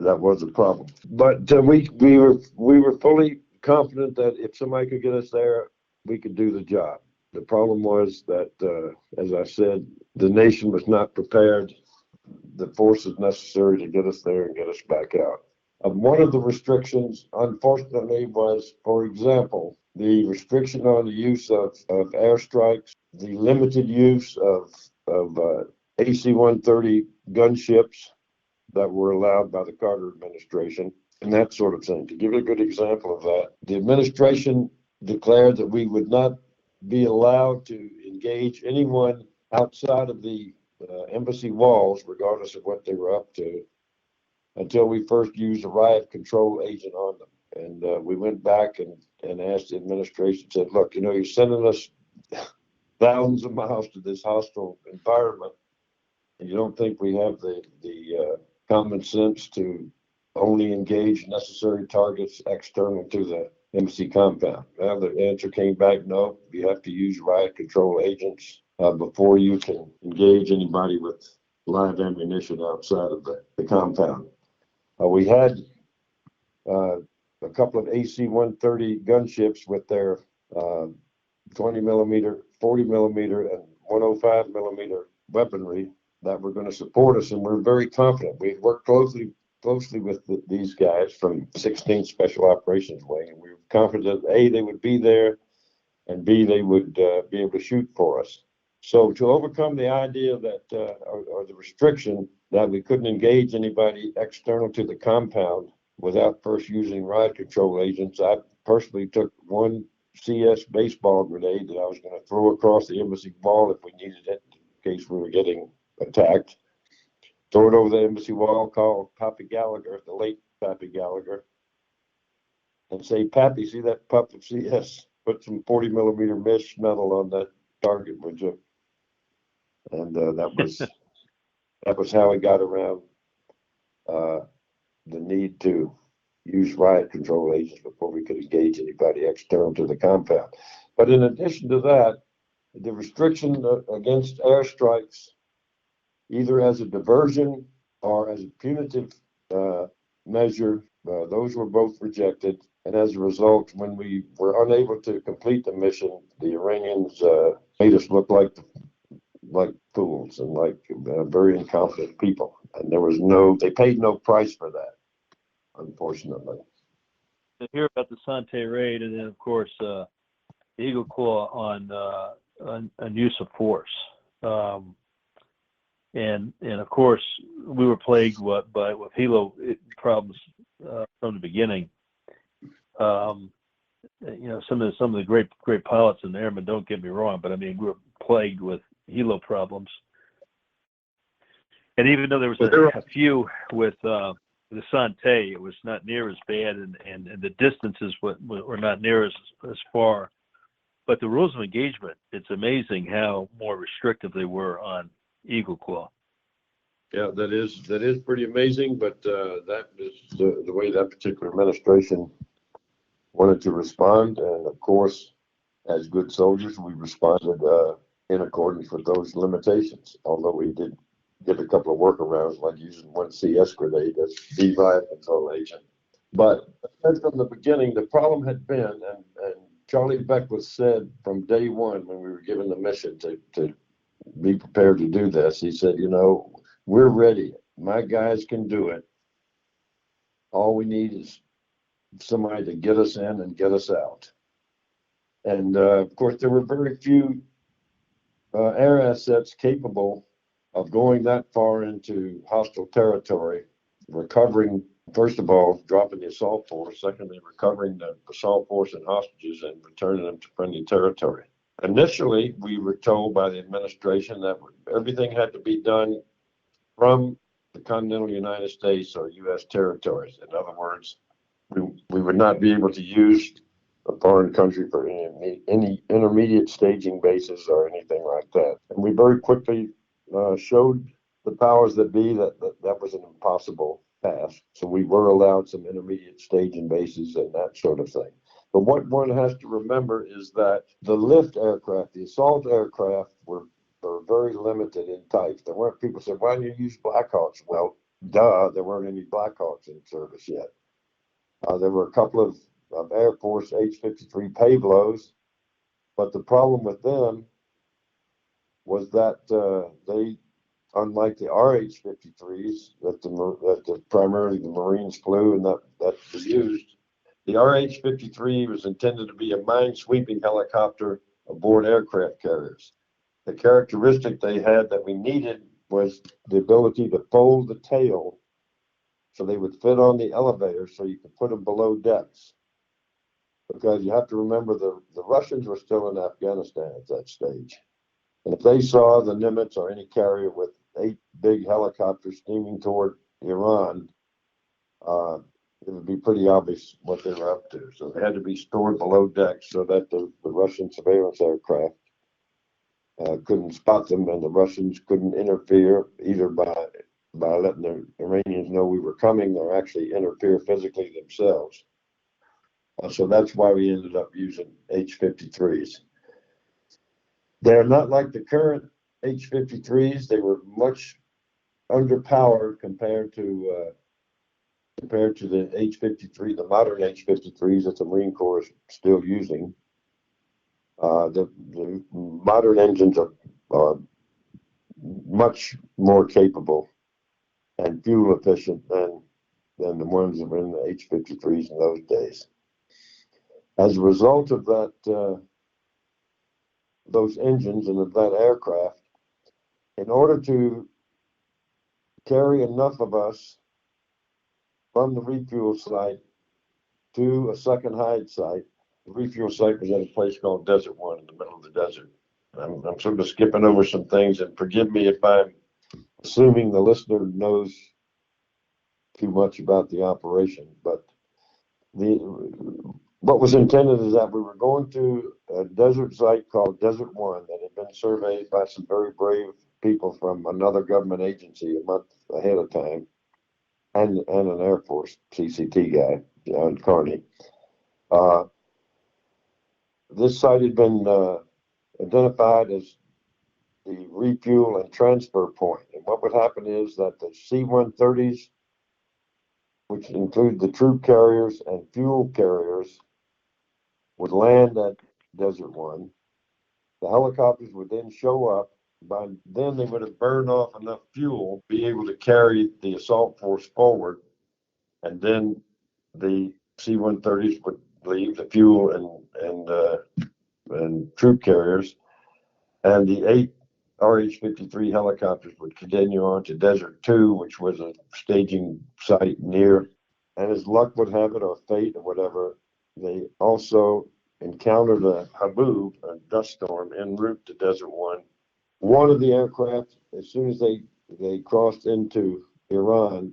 Speaker 18: that was a problem. But we were fully confident that if somebody could get us there, we could do the job. The problem was that, as I said, the nation was not prepared. The forces necessary to get us there and get us back out. One of the restrictions, unfortunately, was, for example, the restriction on the use of airstrikes, the limited use of AC-130 gunships that were allowed by the Carter administration, and that sort of thing. To give you a good example of that, the administration declared that we would not be allowed to engage anyone outside of the embassy walls, regardless of what they were up to, until we first used a riot control agent on them. And we went back and asked the administration, said, look, you're sending us thousands of miles to this hostile environment, and you don't think we have the common sense to only engage necessary targets external to the embassy compound? Well, the answer came back, no, you have to use riot control agents before you can engage anybody with live ammunition outside of the compound. We had a couple of AC-130 gunships with their 20 millimeter, 40 millimeter, and 105 millimeter weaponry that were going to support us, and we're very confident. We worked closely with these guys from 16th Special Operations Wing, and we were confident that A, they would be there, and B, they would be able to shoot for us. So to overcome the idea that, or the restriction that we couldn't engage anybody external to the compound without first using riot control agents, I personally took one CS baseball grenade that I was going to throw across the embassy wall if we needed it, in case we were getting attacked. Throw it over the embassy wall, call Pappy Gallagher, the late Pappy Gallagher, and say, Pappy, see that puff of CS? Put some 40 millimeter mesh metal on that target, would you? And that was how we got around the need to use riot control agents before we could engage anybody external to the compound. But in addition to that, the restriction against airstrikes, either as a diversion or as a punitive measure, those were both rejected. And as a result, when we were unable to complete the mission, the Iranians made us look like fools and like very incompetent people. And they paid no price for that, unfortunately.
Speaker 2: To hear about the Son Tay Raid, and then of course Eagle Claw on use of force, and of course we wwith helo problems from the beginning. Some of the great pilots and airmen, don't get me wrong, but I mean we were plagued with helo problems. And even though there was a few with the Son Tay, it was not near as bad, and the distances were not near as far. But the rules of engagement, it's amazing how more restrictive they were on Eagle Claw.
Speaker 18: Yeah, that is pretty amazing, but that is the way that particular administration wanted to respond. And of course, as good soldiers, we responded in accordance with those limitations, although we did get a couple of workarounds, like using one CS grenade as the riot control agent. But from the beginning, the problem had been, and Charlie Beckwith said from day one when we were given the mission to be prepared to do this, he said, we're ready. My guys can do it. All we need is somebody to get us in and get us out. And of course, there were very few air assets capable of going that far into hostile territory, recovering, first of all, dropping the assault force, secondly, recovering the assault force and hostages and returning them to friendly territory. Initially, we were told by the administration that everything had to be done from the continental United States or U.S. territories. In other words, we would not be able to use a foreign country for any intermediate staging bases or anything like that. And we very quickly showed the powers that be that was an impossible task. So we were allowed some intermediate staging bases and that sort of thing. But what one has to remember is that the lift aircraft, the assault aircraft, were very limited in types. There weren't people said, why don't you use Blackhawks? Well, there weren't any Blackhawks in service yet. There were a couple of Air Force H-53 POWs, but the problem with them was that they, unlike the RH-53s that primarily the Marines flew and that was used, the RH-53 was intended to be a mine-sweeping helicopter aboard aircraft carriers. The characteristic they had that we needed was the ability to fold the tail so they would fit on the elevator so you could put them below decks. Because you have to remember the Russians were still in Afghanistan at that stage. And if they saw the Nimitz or any carrier with 8 big helicopters steaming toward Iran, it would be pretty obvious what they were up to. So they had to be stored below decks so that the Russian surveillance aircraft couldn't spot them, and the Russians couldn't interfere either by letting the Iranians know we were coming or actually interfere physically themselves. So that's why we ended up using H-53s. They're not like the current H-53s. They were much underpowered compared to the H-53, the modern H-53s that the Marine Corps is still using. The modern engines are much more capable and fuel efficient than the ones that were in the H-53s in those days. As a result of that those engines and that aircraft in order to carry enough of us from the refuel site to a second hide site. The refuel site was at a place called Desert One in the middle of the desert. I'm sort of skipping over some things, and forgive me if I'm assuming the listener knows too much about the operation, but what was intended is that we were going to a desert site called Desert One that had been surveyed by some very brave people from another government agency a month ahead of time, and an Air Force CCT guy, John Carney. This site had been identified as the refuel and transfer point. And what would happen is that the C-130s, which include the troop carriers and fuel carriers, would land at Desert One. The helicopters would then show up. By then, they would have burned off enough fuel to be able to carry the assault force forward. And then the C-130s would leave, the fuel and troop carriers. And the 8 RH-53 helicopters would continue on to Desert 2, which was a staging site near. And as luck would have it, or fate, or whatever, they also encountered a haboob, a dust storm, en route to Desert One. One of the aircraft, as soon as they crossed into Iran,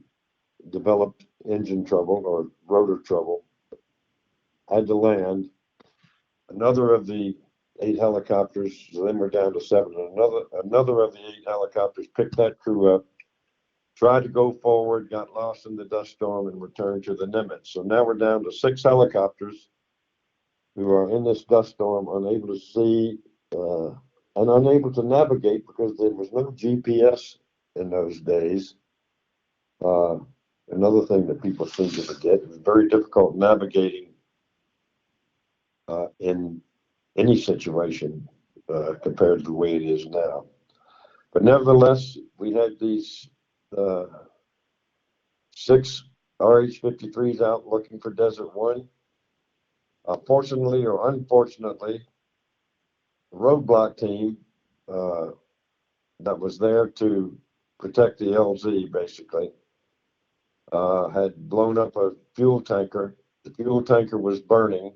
Speaker 18: developed engine trouble or rotor trouble, had to land. Another of the 8 helicopters, so then we're down to 7. Another of the 8 helicopters picked that crew up, tried to go forward, got lost in the dust storm, and returned to the Nimitz. So now we're down to 6 helicopters who are in this dust storm, unable to see and unable to navigate because there was no GPS in those days. Another thing that people seem to forget, it was very difficult navigating in any situation compared to the way it is now. But nevertheless, we had these 6 RH-53s out looking for Desert One. Fortunately or unfortunately, the roadblock team that was there to protect the LZ basically had blown up a fuel tanker. The fuel tanker was burning.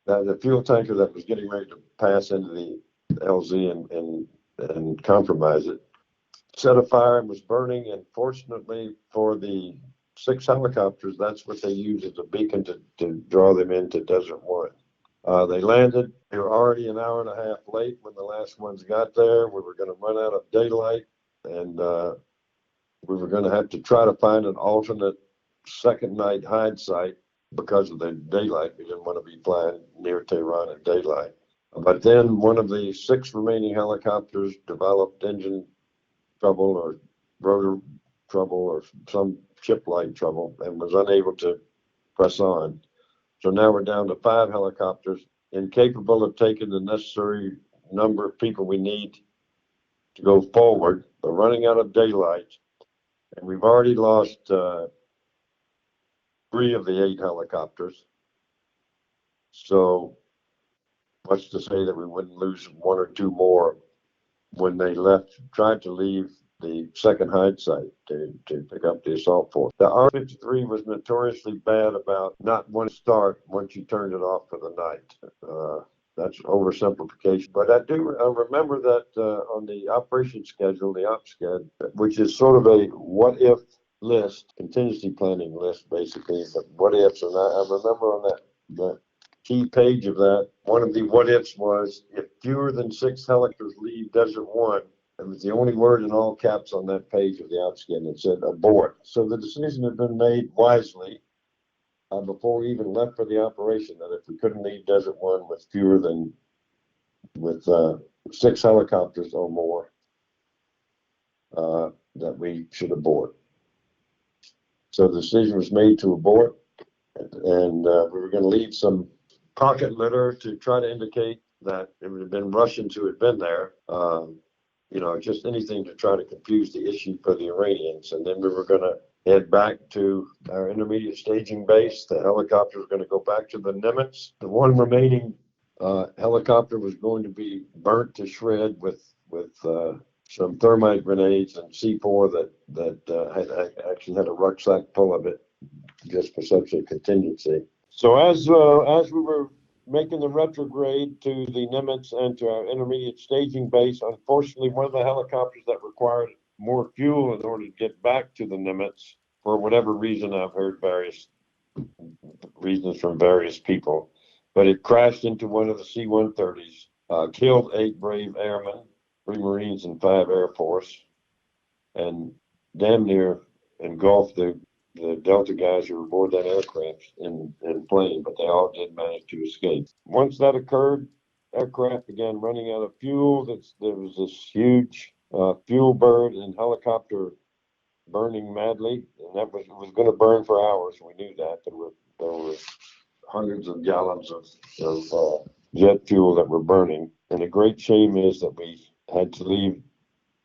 Speaker 18: The fuel tanker that was getting ready to pass into the LZ and compromise it set a fire and was burning. And fortunately for the 6 helicopters, that's what they used as a beacon to draw them into Desert One. They landed. They were already an hour and a half late when the last ones got there. We were going to run out of daylight, and we were going to have to try to find an alternate second night hide site because of the daylight. We didn't want to be flying near Tehran at daylight. But then one of the 6 remaining helicopters developed engine trouble or rotor trouble or some chip light trouble and was unable to press on. So now we're down to 5 helicopters, incapable of taking the necessary number of people we need to go forward. We're running out of daylight, and we've already lost 3 of the 8 helicopters. So much to say that we wouldn't lose 1 or 2 more when they tried to leave the second hide site to pick up the assault force. The R-53 was notoriously bad about not wanting to start once you turned it off for the night. That's oversimplification. But I remember that on the operation schedule, the op sched, which is sort of a what-if list, contingency planning list, basically, but what ifs. And I remember on that key page of that, one of the what ifs was if fewer than 6 helicopters leave Desert One. It was the only word in all caps on that page of the outskin that said abort. So the decision had been made wisely before we even left for the operation that if we couldn't leave Desert One with 6 helicopters or more, that we should abort. So the decision was made to abort, and we were going to leave some pocket litter to try to indicate that it would have been Russians who had been there. Just anything to try to confuse the issue for the Iranians. And then we were going to head back to our intermediate staging base. The helicopter was going to go back to the Nimitz. The one remaining Helicopter was going to be burnt to shred with some thermite grenades and C4 that actually had a rucksack full of it, just for such a contingency. So as we were making the retrograde to the Nimitz and to our intermediate staging base, unfortunately, one of the helicopters that required more fuel in order to get back to the Nimitz, for whatever reason, I've heard various reasons from various people, but it crashed into one of the C-130s, killed 8 brave airmen, 3 Marines and 5 Air Force, and damn near engulfed the Delta guys who were aboard that aircraft in plane, but they all did manage to escape. Once that occurred, aircraft began running out of fuel. There was this huge fuel burn and helicopter burning madly, and it was going to burn for hours. We knew that. There were hundreds of gallons of jet fuel that were burning, and the great shame is that we had to leave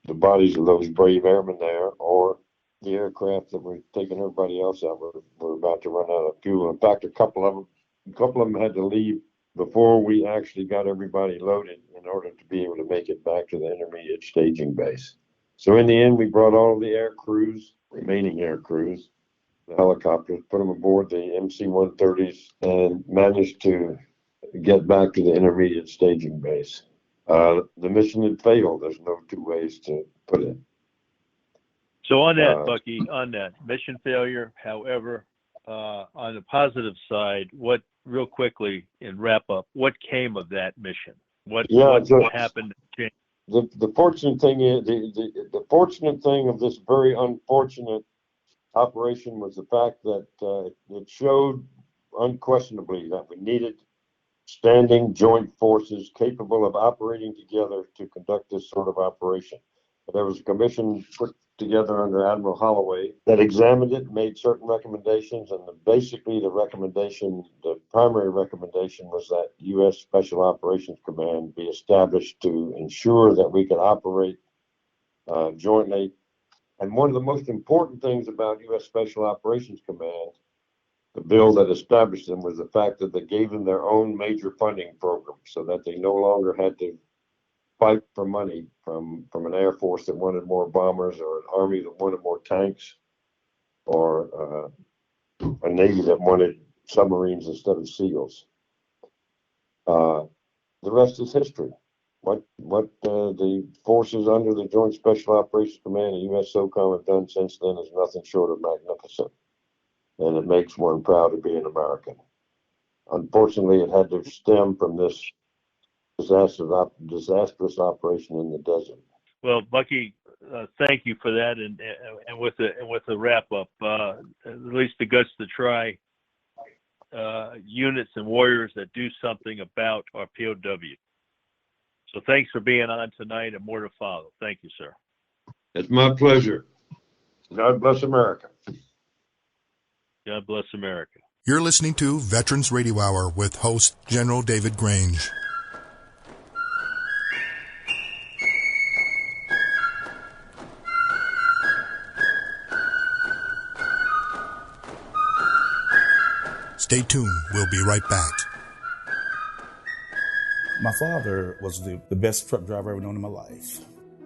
Speaker 18: the bodies of those brave airmen there, or the aircraft that were taking everybody else out were about to run out of fuel. In fact, a couple of them had to leave before we actually got everybody loaded in order to be able to make it back to the intermediate staging base. So in the end, we brought all the remaining air crews, the helicopters, put them aboard the MC-130s, and managed to get back to the intermediate staging base. The mission had failed. There's no two ways to put it.
Speaker 2: So on that, Bucky, on that mission failure, however, on the positive side, real quickly in wrap up, what came of that mission? What happened?
Speaker 18: The fortunate thing is the fortunate thing of this very unfortunate operation was the fact that it showed unquestionably that we needed standing joint forces capable of operating together to conduct this sort of operation. There was a commission put together under Admiral Holloway that examined it, made certain recommendations, and basically the primary recommendation was that U.S. Special Operations Command be established to ensure that we could operate jointly. And one of the most important things about U.S. Special Operations Command, the bill that established them, was the fact that they gave them their own major funding program, so that they no longer had to fight for money from an Air Force that wanted more bombers, or an Army that wanted more tanks, or a Navy that wanted submarines instead of SEALs. The rest is history. What the forces under the Joint Special Operations Command and U.S. SOCOM have done since then is nothing short of magnificent, and it makes one proud to be an American. Unfortunately, it had to stem from this disastrous operation in the desert.
Speaker 2: Well, Bucky, thank you for that, and with the wrap up, at least the guts to try. Units and warriors that do something about our POW. So thanks for being on tonight, and more to follow. Thank you, sir.
Speaker 18: It's my pleasure. God bless America.
Speaker 2: God bless America.
Speaker 1: You're listening to Veterans Radio Hour with host General David Grange. Stay tuned. We'll be right back.
Speaker 4: My father was the best truck driver I've ever known in my life.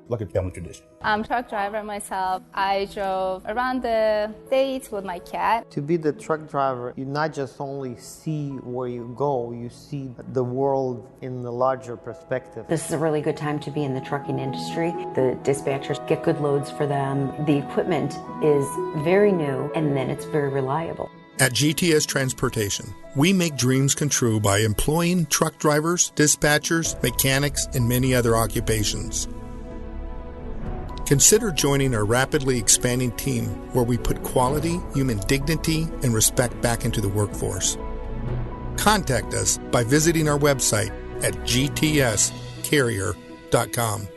Speaker 4: Like a family tradition.
Speaker 5: I'm a truck driver myself. I drove around the States with my cat.
Speaker 6: To be the truck driver, you not just only see where you go, you see the world in the larger perspective.
Speaker 7: This is a really good time to be in the trucking industry. The dispatchers get good loads for them. The equipment is very new, and then it's very reliable.
Speaker 1: At GTS Transportation, we make dreams come true by employing truck drivers, dispatchers, mechanics, and many other occupations. Consider joining our rapidly expanding team where we put quality, human dignity, and respect back into the workforce. Contact us by visiting our website at gtscarrier.com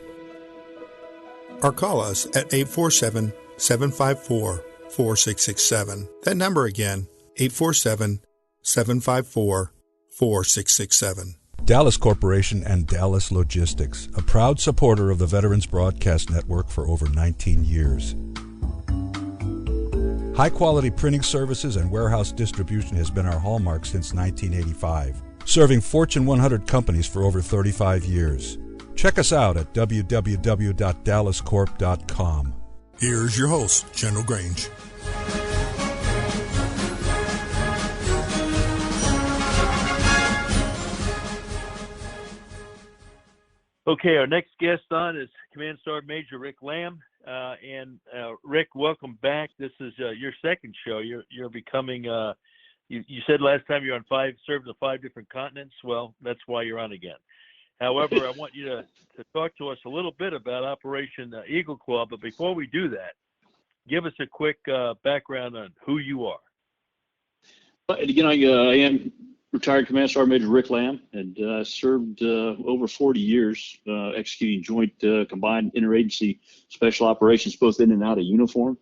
Speaker 1: or call us at 847-754-4667. That number again, 847-754-4667.
Speaker 3: Dallas Corporation and Dallas Logistics, a proud supporter of the Veterans Broadcast Network for over 19 years. High-quality printing services and warehouse distribution has been our hallmark since 1985. serving Fortune 100 companies for over 35 years. Check us out at www.dallascorp.com.
Speaker 1: Here's your host, General Grange.
Speaker 2: Okay, our next guest on is Command Sergeant Major Rick Lamb. Rick, welcome back. This is your second show. You're becoming, you said last time you're on served on 5 different continents. Well, that's why you're on again. However, I want you to talk to us a little bit about Operation Eagle Claw. But before we do that, give us a quick background on who you are.
Speaker 19: Again, I am retired Command Sergeant Major Rick Lamb, and served over 40 years executing joint combined interagency special operations, both in and out of uniform.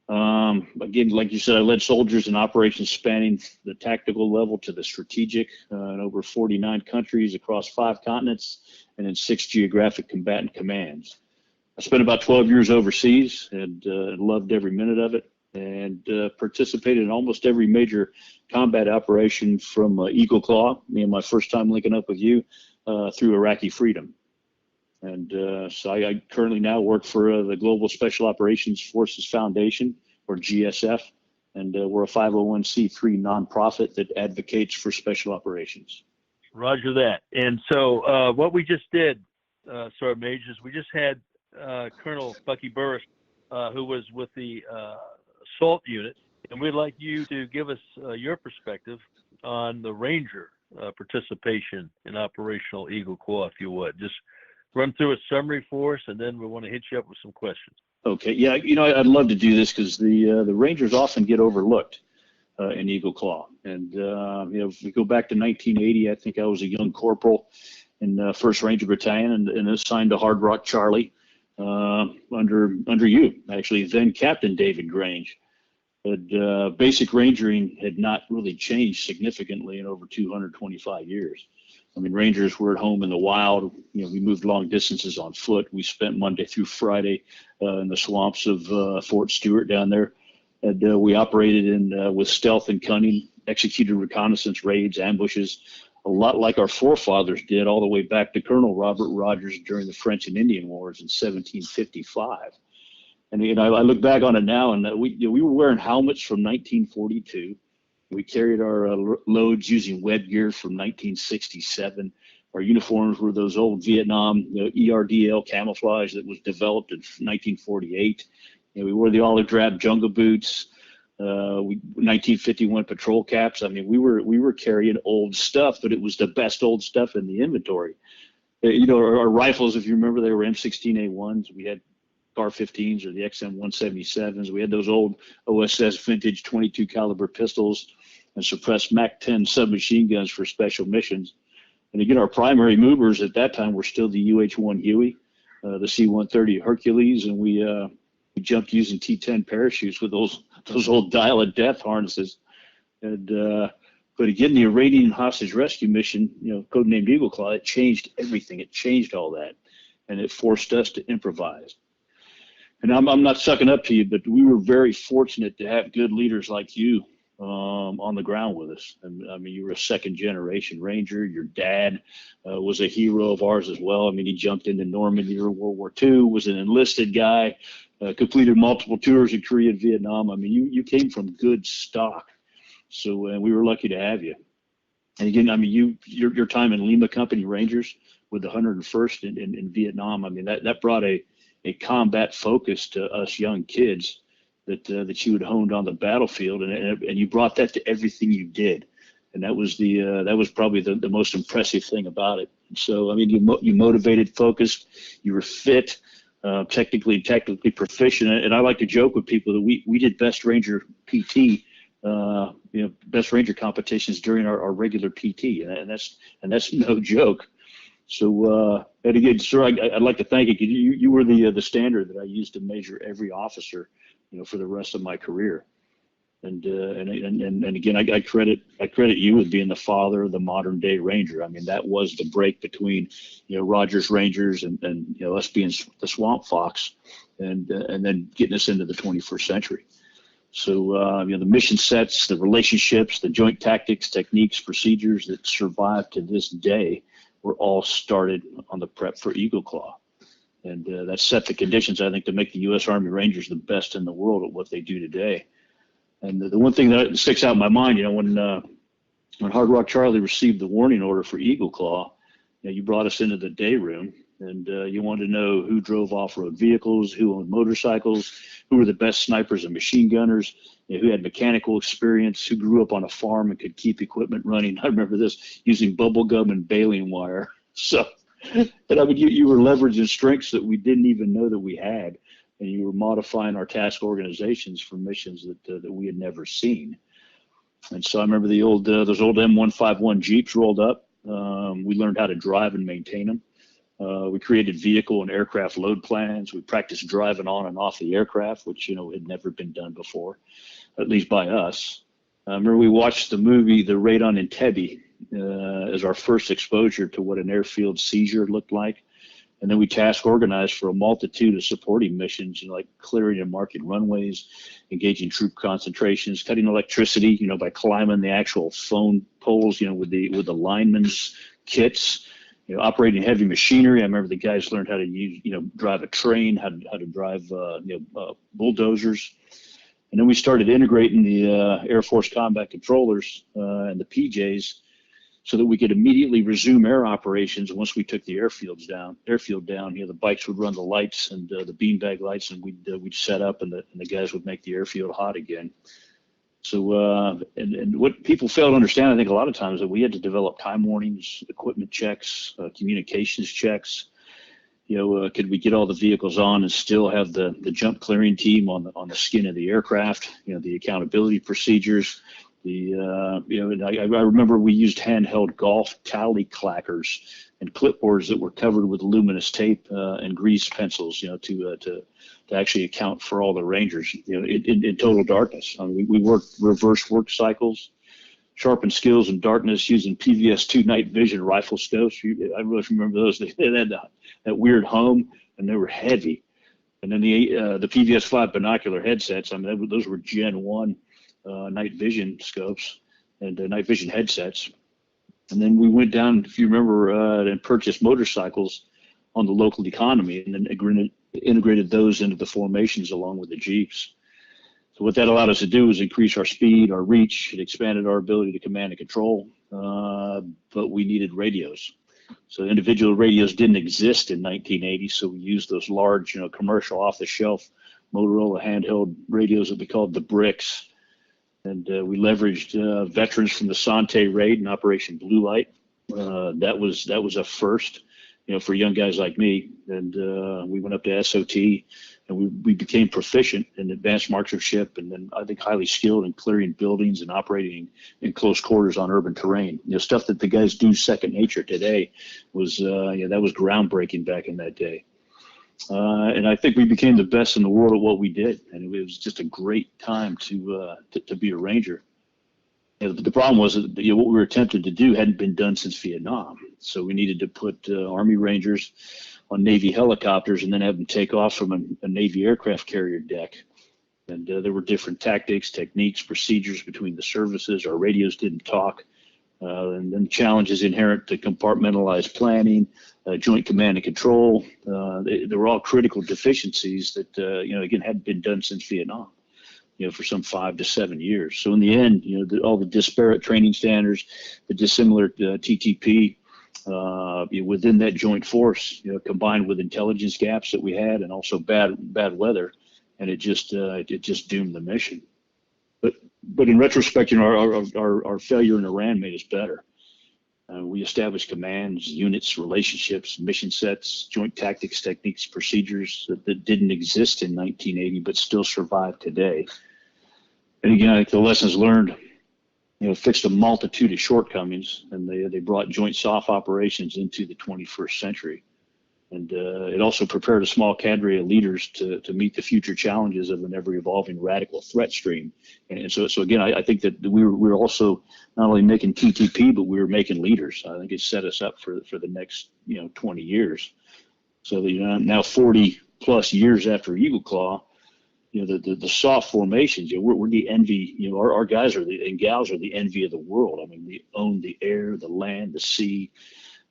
Speaker 19: Again, like you said, I led soldiers in operations spanning the tactical level to the strategic in over 49 countries across 5 continents and in 6 geographic combatant commands. I spent about 12 years overseas and loved every minute of it, and participated in almost every major combat operation from Eagle Claw, me and my first time linking up with you, through Iraqi Freedom. And so I currently now work for the Global Special Operations Forces Foundation, or GSF, and we're a 501c3 nonprofit that advocates for special operations. Roger that. And so what we just did, Sergeant Major, is we just had Colonel Bucky Burruss, who was with the assault unit, and we'd like you to give us your perspective on the Ranger participation in Operational Eagle Claw, if you would. Just run through a summary for us, and then we want to hit you up with some questions. Okay, yeah, I'd love to do this because the Rangers often get overlooked in Eagle Claw. And, if we go back to 1980, I think I was a young corporal in 1st Ranger Battalion and assigned to Hard Rock Charlie under you, actually, then Captain David Grange. But basic rangering had not really changed significantly in over 225 years. I mean, Rangers were at home in the wild. We moved long distances on foot. We spent Monday through Friday in the swamps of Fort Stewart down there. And we operated with stealth and cunning, executed reconnaissance raids, ambushes, a lot like our forefathers did all the way back to Colonel Robert Rogers during the French and Indian Wars in 1755. And I look back on it now, and we were wearing helmets from 1942. We carried our loads using web gear from 1967. Our uniforms were those old Vietnam ERDL camouflage that was developed in 1948. We wore the olive drab jungle boots, 1951 patrol caps. I mean, we were carrying old stuff, but it was the best old stuff in the inventory. Our rifles, if you remember, they were M16A1s. We had CAR-15s or the XM177s. We had those old OSS vintage 22 caliber pistols and suppressed MAC-10 submachine guns for special missions. And again, our primary movers at that time were still the UH-1 Huey, the C-130 Hercules, and we jumped using T-10 parachutes with those old Dial of Death harnesses. And but again, the Iranian hostage rescue mission, codenamed Eagle Claw, it changed everything. It changed all that, and it forced us to improvise. And I'm not sucking up to you, but we were very fortunate to have good leaders like you on the ground with us. And I mean, you were a second generation Ranger. Your dad was a hero of ours as well. I mean, he jumped into Normandy during World War II, was an enlisted guy, completed multiple tours in Korea and Vietnam. I mean, you came from good stock. So we were lucky to have you. And again, I mean, your time in Lima Company Rangers with the 101st in Vietnam, I mean, that brought a combat focus to us young kids that you had honed on the battlefield, and you brought that to everything you did, and that was probably the most impressive thing about it. So I mean, you motivated, focused, you were fit, technically proficient, and I like to joke with people that we did best Ranger PT, best Ranger competitions during our regular PT, and that's no joke. So, and again, sir, I'd like to thank you. You were the standard that I used to measure every officer, for the rest of my career. And again, I credit you with being the father of the modern day Ranger. I mean, that was the break between, Rogers Rangers and us being the Swamp Fox, and then getting us into the 21st century. So, the mission sets, the relationships, the joint tactics, techniques, procedures that survive to this day were all started on the prep for Eagle Claw. And that set the conditions, I think, to make the U.S. Army Rangers the best in the world at what they do today. And the one thing that sticks out in my mind, when Hard Rock Charlie received the warning order for Eagle Claw, you brought us into the day room, and you wanted to know who drove off-road vehicles, who owned motorcycles, who were the best snipers and machine gunners, who had mechanical experience, who grew up on a farm and could keep equipment running. I remember this, using bubble gum and baling wire. So, and I mean, you were leveraging strengths that we didn't even know that we had, and you were modifying our task organizations for missions that we had never seen. And so I remember those old M151 Jeeps rolled up. We learned how to drive and maintain them. We created vehicle and aircraft load plans. We practiced driving on and off the aircraft, which, had never been done before, at least by us. I remember we watched the movie The Raid on Entebbe as our first exposure to what an airfield seizure looked like. And then we task organized for a multitude of supporting missions, like clearing and marking runways, engaging troop concentrations, cutting electricity, by climbing the actual phone poles, with the linemen's kits, operating heavy machinery. I remember the guys learned how to use, drive a train, how to drive, bulldozers. And then we started integrating the Air Force combat controllers and the PJs, so that we could immediately resume air operations once we took the airfield down. The bikes would run the lights and the beanbag lights, and we'd set up, and the guys would make the airfield hot again. So, and what people fail to understand, I think a lot of times, that we had to develop time warnings, equipment checks, communications checks. Could we get all the vehicles on and still have the jump clearing team on the skin of the aircraft? The accountability procedures. And I remember we used handheld golf tally clackers and clipboards that were covered with luminous tape and grease pencils, to actually account for all the Rangers, in total darkness. I mean, we worked reverse work cycles, sharpened skills in darkness using PVS-2 night vision rifle scopes. I really remember those. They had that weird home, and they were heavy. And then the PVS-5 binocular headsets. I mean, those were Gen 1. Night vision scopes and night vision headsets. And then we went down, if you remember, and purchased motorcycles on the local economy, and then integrated those into the formations along with the Jeeps. So what that allowed us to do was increase our speed, our reach. It expanded our ability to command and control, but we needed radios. So individual radios didn't exist in 1980, so we used those large, commercial off-the-shelf Motorola handheld radios that we called the Bricks. And we leveraged veterans from the Son Tay Raid and Operation Blue Light. That was a first, for young guys like me. And we went up to SOT, and we became proficient in advanced marksmanship, and then I think highly skilled in clearing buildings and operating in close quarters on urban terrain. Stuff that the guys do second nature today was that was groundbreaking back in that day. And I think we became the best in the world at what we did, and it was just a great time to be a Ranger. The problem was that what we were attempting to do hadn't been done since Vietnam, so we needed to put Army Rangers on Navy helicopters and then have them take off from a Navy aircraft carrier deck. And there were different tactics, techniques, procedures between the services. Our radios didn't talk. And then challenges inherent to compartmentalized planning, joint command and control. They were all critical deficiencies that, again, hadn't been done since Vietnam, for some 5 to 7 years. So in the end, all the disparate training standards, the dissimilar TTP within that joint force, combined with intelligence gaps that we had, and also bad weather, and it just doomed the mission. But in retrospect, our failure in Iran made us better. We established commands, units, relationships, mission sets, joint tactics, techniques, procedures that didn't exist in 1980 but still survive today. And again, I think the lessons learned, fixed a multitude of shortcomings, and they brought joint SOF operations into the 21st century. And it also prepared a small cadre of leaders to meet the future challenges of an ever-evolving radical threat stream. And so again, I think that we were also not only making TTP, but we were making leaders. I think it set us up for the next 20 years. So that, now 40 plus years after Eagle Claw, the soft formations. We're the envy. Our guys and gals are the envy of the world. I mean, they own the air, the land, the sea,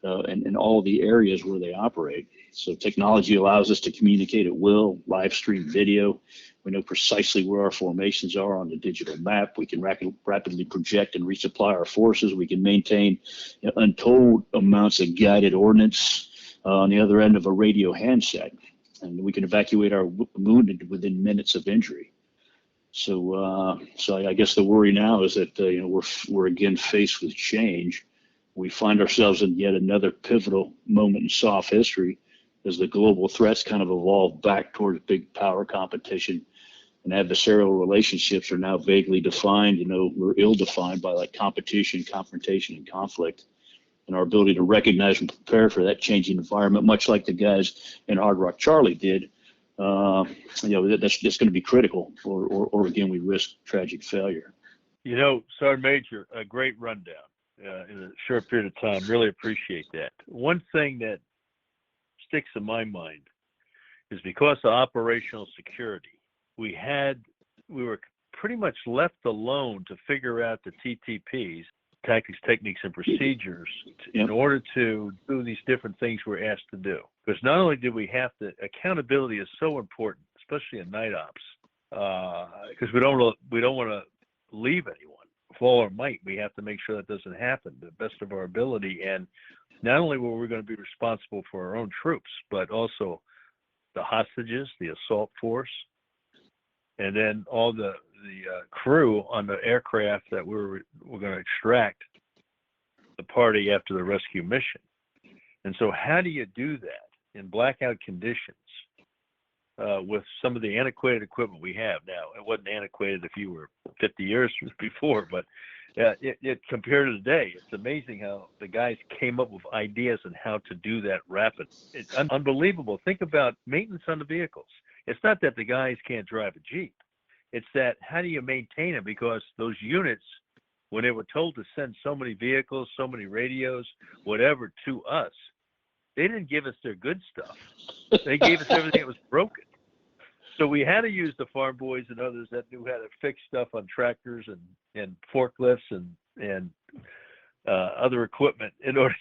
Speaker 19: and all the areas where they operate. So technology allows us to communicate at will, live stream video. We know precisely where our formations are on the digital map. We can rapidly project and resupply our forces. We can maintain untold amounts of guided ordnance on the other end of a radio handset. And we can evacuate our wounded within minutes of injury. So I guess the worry now is that we're again faced with change. We find ourselves in yet another pivotal moment in soft history as the global threats kind of evolve back towards big power competition, and adversarial relationships are now vaguely defined. We're ill-defined by like competition, confrontation, and conflict. And our ability to recognize and prepare for that changing environment, much like the guys in Hard Rock Charlie did, that's just going to be critical, or again, we risk tragic failure.
Speaker 2: Sergeant Major, a great rundown in a short period of time. Really appreciate that. One thing that sticks in my mind is because of operational security, we were pretty much left alone to figure out the TTPs, tactics, techniques, and procedures in order to do these different things we're asked to do. Because not only did we have to, accountability is so important, especially in night ops, because we don't want to leave anyone. With all our might, we have to make sure that doesn't happen to the best of our ability. And not only were we going to be responsible for our own troops, but also the hostages, the assault force, and then all the crew on the aircraft that we're going to extract the party after the rescue mission. And so how do you do that in blackout conditions with some of the antiquated equipment we have now? It wasn't antiquated if you were 50 years before, but it compared to today, it's amazing how the guys came up with ideas on how to do that rapid. It's unbelievable. Think about maintenance on the vehicles. It's not that the guys can't drive a Jeep. It's that how do you maintain it? Because those units, when they were told to send so many vehicles, so many radios, whatever, to us, they didn't give us their good stuff. They gave us everything that was broken. So we had to use the farm boys and others that knew how to fix stuff on tractors and forklifts and other equipment in order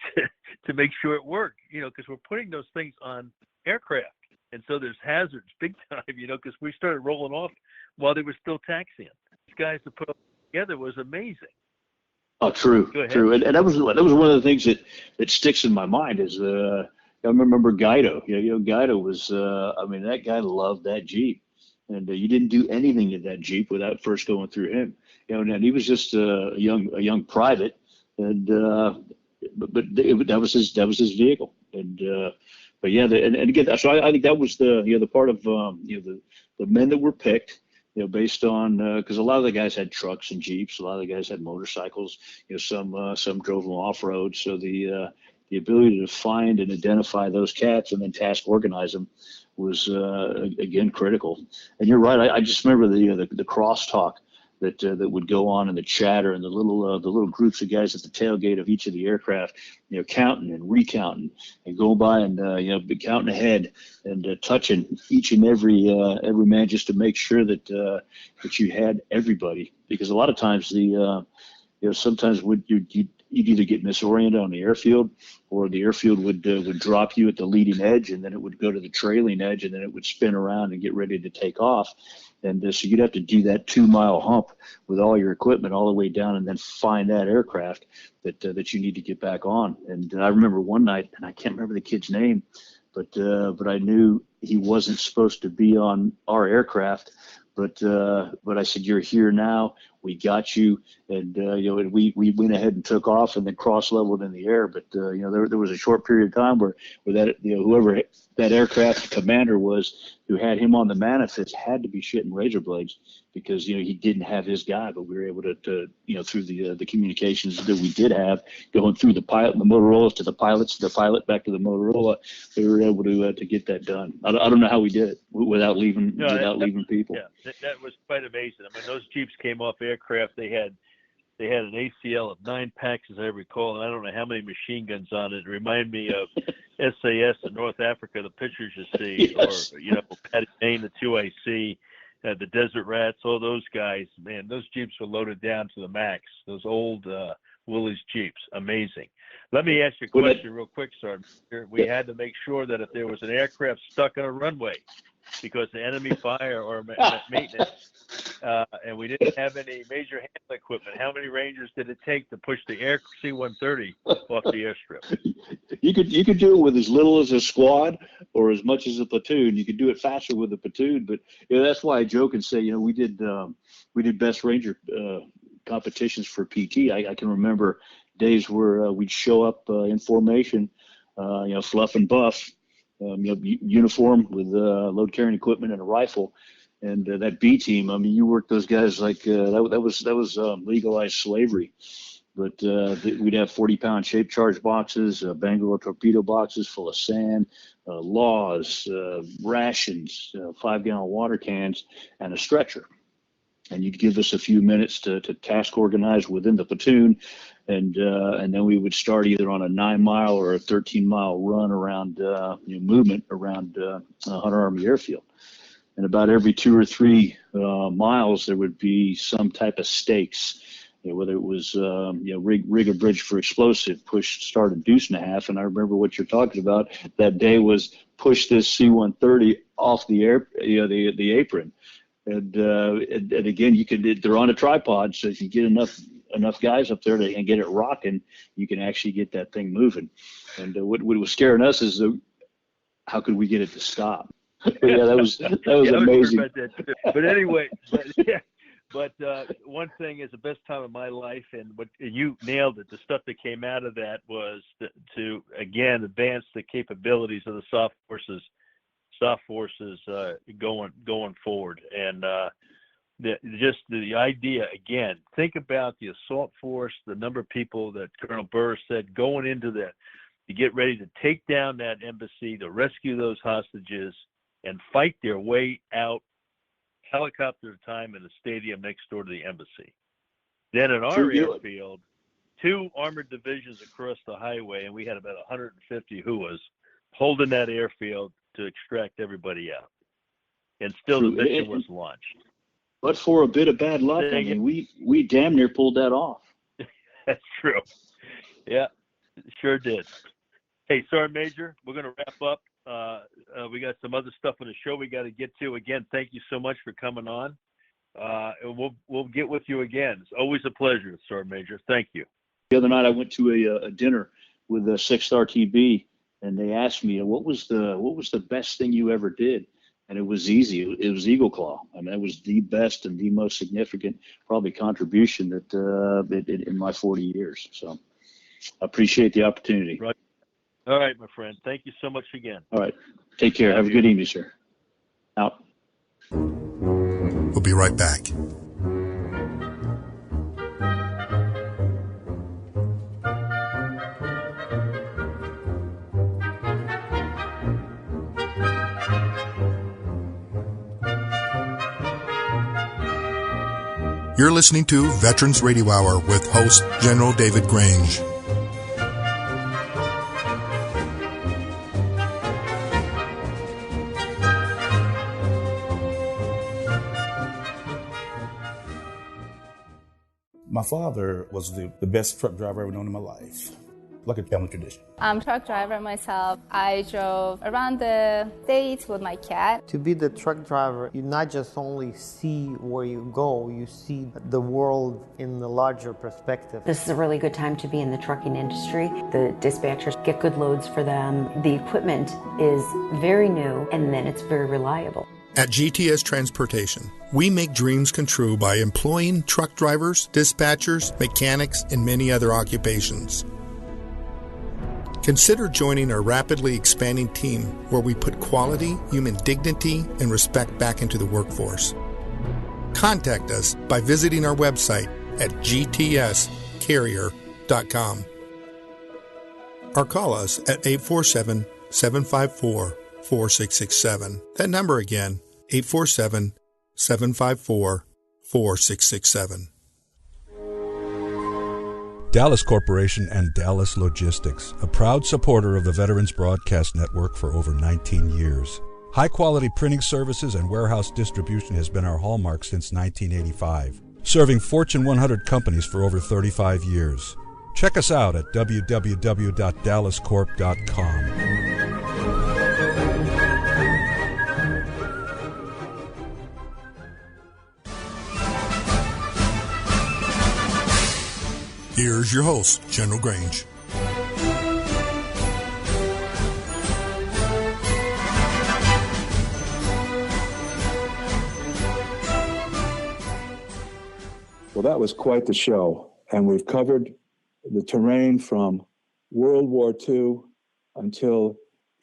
Speaker 2: to make sure it worked, because we're putting those things on aircraft. And so there's hazards big time, because we started rolling off while they were still taxiing. These guys to put them together was amazing.
Speaker 19: Oh, true. And that was one of the things that sticks in my mind is I remember Guido. Guido was that guy loved that Jeep, and you didn't do anything to that Jeep without first going through him. And he was just a young private, and but that was his vehicle. And but yeah, and again, so I think that was the part of the men that were picked. Based on because a lot of the guys had trucks and Jeeps, a lot of the guys had motorcycles. Some drove them off road. So the ability to find and identify those cats and then task organize them was again critical. And you're right. I just remember the crosstalk that would go on in the chatter and the little groups of guys at the tailgate of each of the aircraft, counting and recounting and going by and counting ahead and touching each and every man just to make sure that you had everybody, because a lot of times sometimes you'd either get misoriented on the airfield, or the airfield would drop you at the leading edge, and then it would go to the trailing edge, and then it would spin around and get ready to take off. And so you'd have to do that 2-mile hump with all your equipment all the way down, and then find that aircraft that you need to get back on. And I remember one night, and I can't remember the kid's name, but I knew he wasn't supposed to be on our aircraft. But I said, "You're here now. We got you." And and we went ahead and took off, and then cross leveled in the air. But there was a short period of time where that whoever that aircraft commander was, who had him on the manifest, had to be shitting razor blades, because he didn't have his guy. But we were able to through the communications that we did have, going through the pilot, the Motorola's to the pilots, the pilot back to the Motorola, we were able to get that done. I don't know how we did it without leaving leaving people.
Speaker 2: Yeah, that was quite amazing. I mean, those Jeeps came off aircraft. They had an ACL of 9 packs, as I recall, and I don't know how many machine guns on it. It reminded me of SAS in North Africa, the pictures you see, yes. Or Patty Main, the 2IC, the Desert Rats, all those guys, man, those Jeeps were loaded down to the max. Those old Willys Jeeps, amazing. Let me ask you a question real quick, Sergeant. We had to make sure that if there was an aircraft stuck on a runway because of enemy fire or maintenance, and we didn't have any major handling equipment, how many Rangers did it take to push the Air C-130 off the airstrip?
Speaker 19: You could do it with as little as a squad or as much as a platoon. You could do it faster with a platoon, but that's why I joke and say, we did best Ranger competitions for PT. I can remember days where we'd show up in formation, fluff and buff, uniform with load carrying equipment and a rifle. And that B team, you worked those guys like that was legalized slavery. But we'd have 40-pound shape charge boxes, Bangalore torpedo boxes full of sand, laws, rations, 5-gallon water cans, and a stretcher. And you'd give us a few minutes to task organize within the platoon, and then we would start either on a 9-mile or a 13-mile run around movement around Hunter Army Airfield. And about every 2 or 3 miles, there would be some type of stakes, whether it was rig a bridge for explosive, push, start a deuce and a half. And I remember what you're talking about. That day was push this C-130 off the the apron. And again, they're on a tripod, so if you get enough guys up there and get it rocking, you can actually get that thing moving. And what was scaring us is how could we get it to stop? Yeah, that was amazing.
Speaker 2: But anyway, but one thing is the best time of my life, and what you nailed it. The stuff that came out of that was to again advance the capabilities of the soft forces going forward, and the idea again. Think about the assault force, the number of people that Colonel Burruss said going into that to get ready to take down that embassy, to rescue those hostages, and fight their way out, helicopter at a time, in the stadium next door to the embassy. Then at our airfield, 2 armored divisions across the highway, and we had about 150 HUAs holding that airfield to extract everybody out. And still the mission was launched.
Speaker 19: But for a bit of bad luck, we damn near pulled that off.
Speaker 2: That's true. Yeah, sure did. Hey, Sergeant Major, we're going to wrap up. We got some other stuff on the show we got to get to. Again, thank you so much for coming on. And we'll get with you again. It's always a pleasure, Sergeant Major. Thank you.
Speaker 19: The other night I went to a dinner with 6-star TB, and they asked me, what was the best thing you ever did? And it was easy. It was Eagle Claw. That was the best and the most significant probably contribution that in my 40 years. So I appreciate the opportunity.
Speaker 2: Right. All right, my friend. Thank you so much again.
Speaker 19: All right. Take care. Have a good evening, sir. Out.
Speaker 1: We'll be right back. You're listening to Veterans Radio Hour with host General David Grange.
Speaker 4: My father was the best truck driver I've ever known in my life. Like a family tradition.
Speaker 5: I'm a truck driver myself. I drove around the States with my cat.
Speaker 6: To be the truck driver, you not just only see where you go, you see the world in the larger perspective.
Speaker 7: This is a really good time to be in the trucking industry. The dispatchers get good loads for them. The equipment is very new, and then it's very reliable.
Speaker 1: At GTS Transportation, we make dreams come true by employing truck drivers, dispatchers, mechanics, and many other occupations. Consider joining our rapidly expanding team where we put quality, human dignity, and respect back into the workforce. Contact us by visiting our website at gtscarrier.com or call us at 847-754-4667. That number again, 847-754-4667.
Speaker 3: Dallas Corporation and Dallas Logistics, a proud supporter of the Veterans Broadcast Network for over 19 years. High-quality printing services and warehouse distribution has been our hallmark since 1985, serving Fortune 100 companies for over 35 years. Check us out at www.dallascorp.com.
Speaker 1: Here's your host, General Grange.
Speaker 13: Well, that was quite the show, and we've covered the terrain from World War II until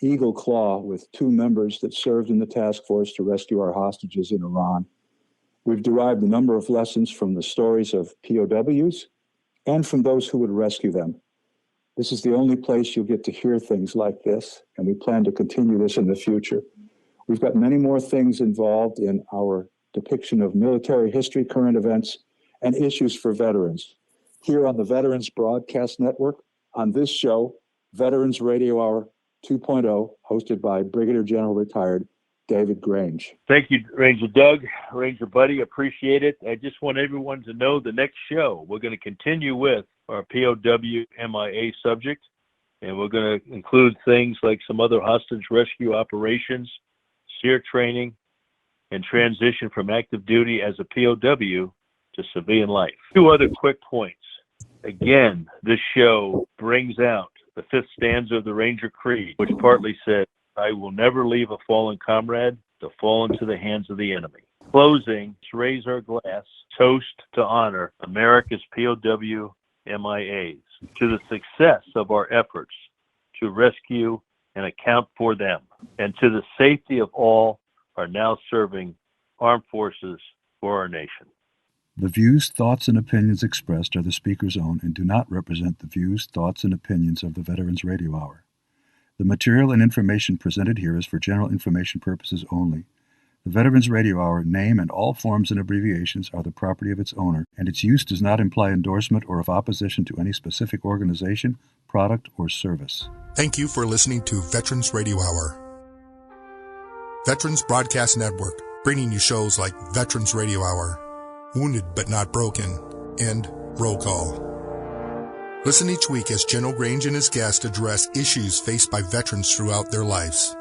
Speaker 13: Eagle Claw with 2 members that served in the task force to rescue our hostages in Iran. We've derived a number of lessons from the stories of POWs and from those who would rescue them. This is the only place you'll get to hear things like this, and we plan to continue this in the future. We've got many more things involved in our depiction of military history, current events, and issues for veterans. Here on the Veterans Broadcast Network, on this show, Veterans Radio Hour 2.0, hosted by Brigadier General retired David Grange.
Speaker 2: Thank you, Ranger Doug, Ranger Buddy, appreciate it. I just want everyone to know the next show, we're going to continue with our POW MIA subject, and we're going to include things like some other hostage rescue operations, SEER training, and transition from active duty as a POW to civilian life. 2 other quick points. Again, this show brings out the 5th stanza of the Ranger Creed, which partly says, I will never leave a fallen comrade to fall into the hands of the enemy. Closing, let's raise our glass, toast to honor America's POW MIAs, to the success of our efforts to rescue and account for them, and to the safety of all are now serving armed forces for our nation.
Speaker 9: The views, thoughts, and opinions expressed are the speaker's own and do not represent the views, thoughts, and opinions of the Veterans Radio Hour. The material and information presented here is for general information purposes only. The Veterans Radio Hour name and all forms and abbreviations are the property of its owner, and its use does not imply endorsement or of opposition to any specific organization, product, or service.
Speaker 1: Thank you for listening to Veterans Radio Hour. Veterans Broadcast Network, bringing you shows like Veterans Radio Hour, Wounded but Not Broken, and Roll Call. Listen each week as General Grange and his guests address issues faced by veterans throughout their lives.